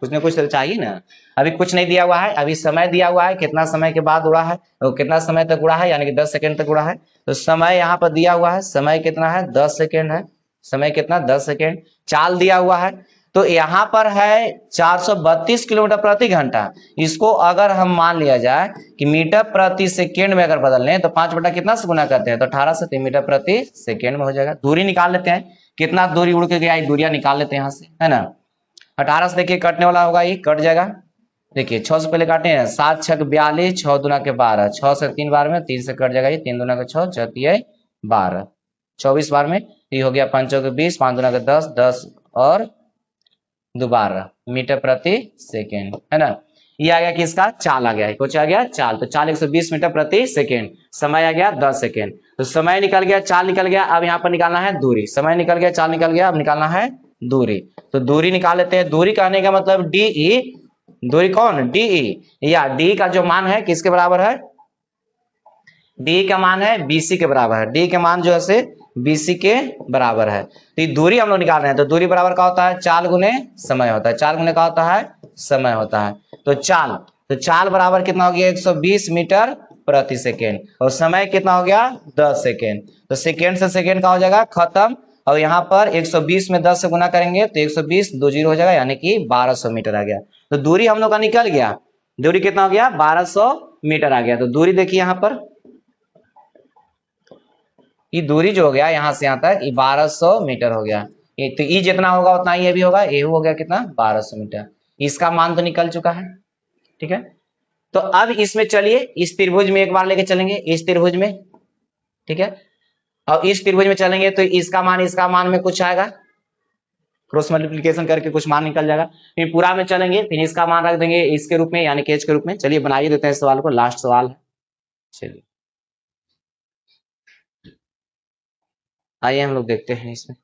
कुछ ना कुछ तो चाहिए ना। अभी कुछ नहीं दिया हुआ है, अभी समय दिया हुआ है, कितना समय के बाद उड़ा है, और कितना समय तक उड़ा है, यानी कि 10 सेकेंड तक उड़ा है। तो समय यहाँ पर दिया हुआ है, समय कितना है, 10 सेकेंड है। समय कितना, 10 सेकेंड। चाल दिया हुआ है, तो यहाँ पर है 432 किलोमीटर प्रति घंटा। इसको अगर हम मान लिया जाए कि मीटर प्रति सेकेंड में अगर बदल लें, तो 5 बटा कितना से गुना करते हैं, तो 18 से 3 मीटर प्रति सेकेंड में हो जाएगा। दूरी निकाल लेते हैं, कितना दूरी उड़ के गया, दूरियां निकाल लेते हैं यहाँ से, है ना। 18 से देखिए कटने वाला होगा, ये कट जाएगा। देखिए 6 से पहले काटे हैं, 7 6 42, 6 दूना के 12, 6 से 3 बार में 3 से कट जाएगा, ये 3 दूना के 6, 12, 24 बार में ये हो गया, 5 के 20, 5 दूना के 10, 10 और दोबारा मीटर प्रति सेकेंड, है ना। ये आ गया कि इसका चाल आ गया, कुछ आ गया चाल, तो चाल 120 मीटर प्रति सेकेंड। समय आ गया 10 सेकेंड, तो समय निकल गया, चाल निकल गया। अब यहाँ पर निकालना है दूरी, समय निकल गया, चाल निकल गया, अब निकालना है दूरी। तो दूरी निकाल लेते हैं। दूरी कहने का मतलब डी ई, दूरी कौन, डी ई, या डी का जो मान है किसके बराबर है, डी का मान है बीसी के बराबर है। डी के मान जो है से बीसी के बराबर है। तो ये दूरी हम लोग निकाल रहे हैं, तो दूरी बराबर का होता है चाल गुने समय होता है, चाल गुने का होता है समय होता है। तो चाल बराबर कितना हो गया, 120 मीटर प्रति सेकेंड, और समय कितना हो गया, 10 सेकेंड। तो सेकेंड से सेकेंड का हो जाएगा खत्म, और यहाँ पर 120 में 10 से गुना करेंगे तो 120 दो जीरो हो जाएगा, यानी कि 1200 मीटर आ गया। तो दूरी हम लोग का निकल गया, दूरी कितना हो गया, 1200 मीटर आ गया। तो दूरी देखिए यहाँ पर, ये दूरी जो हो गया यहाँ से यहाँ तक, ये 1200 मीटर हो गया। ये तो ई जितना होगा उतना ही ये भी होगा, ये हो गया कितना, 1200 मीटर। इसका मान तो निकल चुका है। ठीक है, तो अब इसमें चलिए इस त्रिभुज में एक बार लेके चलेंगे, इस त्रिभुज में, ठीक है, और इस त्रिभुज में चलेंगे तो इसका मान में कुछ आएगा, क्रॉस मल्टीप्लीकेशन करके कुछ मान निकल जाएगा। फिर पूरा में चलेंगे, फिर इसका मान रख देंगे इसके रूप में, यानी कि एच के रूप में। चलिए बनाइए देते हैं इस सवाल को, लास्ट सवाल है। चलिए आइए हम लोग देखते हैं इसमें।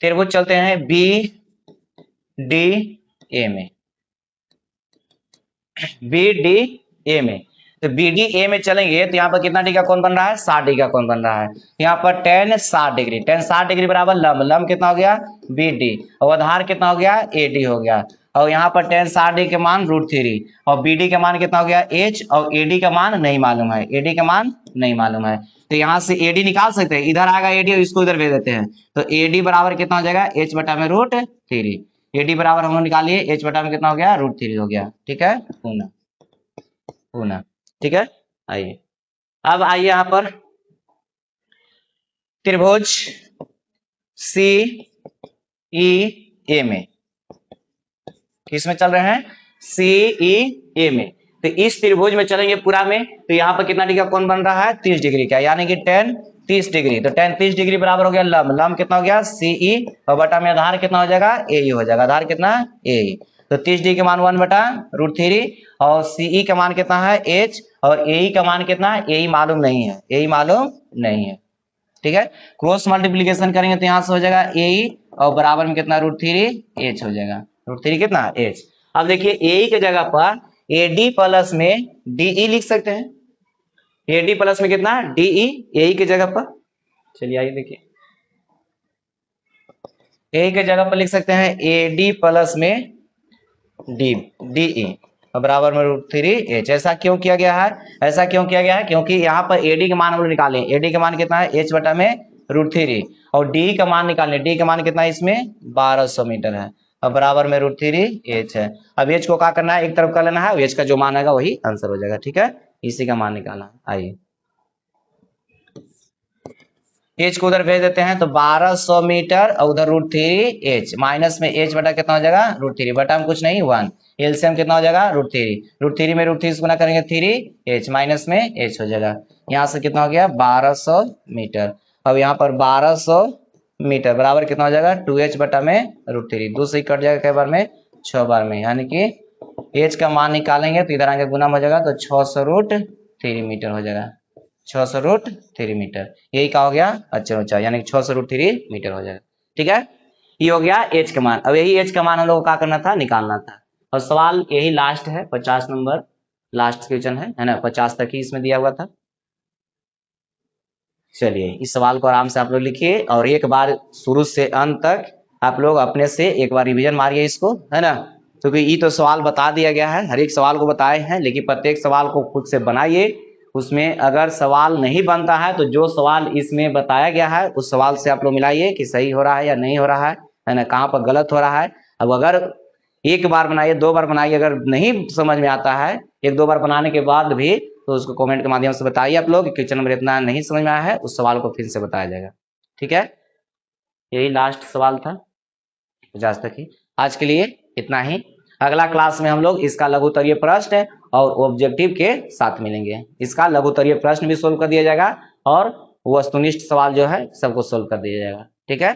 त्रिभुज चलते हैं बी डी ए में, बी डी ए में। तो बी डी ए में चलेंगे तो यहाँ पर कितना डिग्री का कोण बन रहा है, 60 डिग्री का कोण बन रहा है। यहाँ पर tan 60 डिग्री, tan 60 डिग्री बराबर लंब, लंब कितना हो गया, बी डी, और आधार कितना हो गया, ए डी हो गया। और यहाँ पर tan 60 डिग्री के मान √3, और बी डी का मान कितना हो गया h, और ए डी का मान नहीं मालूम है, ए डी का मान नहीं मालूम है। तो यहाँ से ए डी निकाल सकते हैं, इधर आएगा ए डी और इसको इधर भेज देते हैं, तो ए डी बराबर कितना हो जाएगा, h बटा में √3। ए डी बराबर हम लोग निकालिए, h बटा में कितना हो गया, √3 हो गया। ठीक है, होना, ठीक है। आइए अब आइए यहाँ पर त्रिभुज सी ई ए में, किसमें चल रहे हैं, सी ई ए में। तो इस त्रिभुज में चलेंगे पूरा में, तो यहाँ पर कितना डिग्री का कोण बन रहा है 30 डिग्री का, यानी कि tan 30 डिग्री। तो tan 30 डिग्री बराबर हो गया लंब, लंब कितना हो गया सीई और बटा में आधार कितना हो जाएगा ए हो जाएगा, आधार कितना ए। तो 30 डिग्री का मान 1/√3 और सीई का मान कितना है h और ए का मान कितना है ए मालूम नहीं है, ए मालूम नहीं है। ठीक है, क्रॉस मल्टीप्लीकेशन करेंगे तो यहाँ से हो जाएगा ए और बराबर में कितना √3 h हो जाएगा, √3 कितना h। अब देखिए ए की जगह पर AD प्लस में DE लिख सकते हैं, AD प्लस में कितना DE ए की जगह पर। चलिए आइए देखिए, ए की जगह पर लिख सकते हैं AD प्लस में DE बराबर में √3h। ऐसा क्यों किया गया है, ऐसा क्यों किया गया है क्योंकि यहाँ पर AD का मान हम लोग निकालें, AD का मान कितना है h बटा में √3 और DE का मान निकालें, DE का मान कितना है इसमें 1200 मीटर है और बराबर में √3h है। अब h को क्या करना है एक तरफ कर लेना है, h का जो मान आएगा वही आंसर हो जाएगा। ठीक है, इसी का मान निकालना। आइए h को उधर भेज देते हैं तो 1200 मीटर और उधर √3h माइनस में h बटा कितना हो जाएगा √3 बटा में कुछ नहीं 1, एलसीएम कितना हो जाएगा √3 में √3 से गुना करेंगे 3h माइनस में h हो जाएगा। यहाँ से कितना हो गया 1200 मीटर। अब यहाँ पर 1200 मीटर बराबर कितना हो जाएगा 2h बटा में √3, 2 से कट जाएगा कई बार में 6 बार में, यानी कि h का मान निकालेंगे तो इधर आगे गुना हो जाएगा तो 600√3 मीटर हो जाएगा, 600√3 मीटर। यही क्या हो गया अच्छा ऊंचाई, यानी 600√3 मीटर हो जाएगा। ठीक है, ये हो गया h का मान। अब यही h का मान हम लोग को क्या करना था निकालना था, और सवाल यही लास्ट है 50 नंबर लास्ट क्वेश्चन है ना, 50 तक ही इसमें दिया हुआ था। चलिए इस सवाल को आराम से आप लोग लिखिए और एक बार शुरू से अंत तक आप लोग अपने से एक बार रिवीजन मारिए इसको, है ना, क्योंकि ये तो सवाल बता दिया गया है, हर एक सवाल को बताए हैं, लेकिन प्रत्येक सवाल को खुद से बनाइए। उसमें अगर सवाल नहीं बनता है तो जो सवाल इसमें बताया गया है उस सवाल से आप लोग मिलाइए कि सही हो रहा है या नहीं हो रहा है ना, कहाँ पर गलत हो रहा है। अब अगर एक बार बनाइए 2 बार बनाइए, अगर नहीं समझ में आता है 1-2 बार बनाने के बाद भी तो उसको कमेंट के माध्यम से बताइए आप लोग, क्वेश्चन नंबर इतना नहीं समझ में आया है उस सवाल को फिर से बताया जाएगा। ठीक है, यही लास्ट सवाल था 50 तक ही। आज के लिए इतना ही, अगला क्लास में हम लोग इसका लघु उत्तरीय प्रश्न और ऑब्जेक्टिव के साथ मिलेंगे। इसका लघु उत्तरीय प्रश्न भी सोल्व कर दिया जाएगा और वस्तुनिष्ठ सवाल जो है सबको सोल्व कर दिया जाएगा। ठीक है।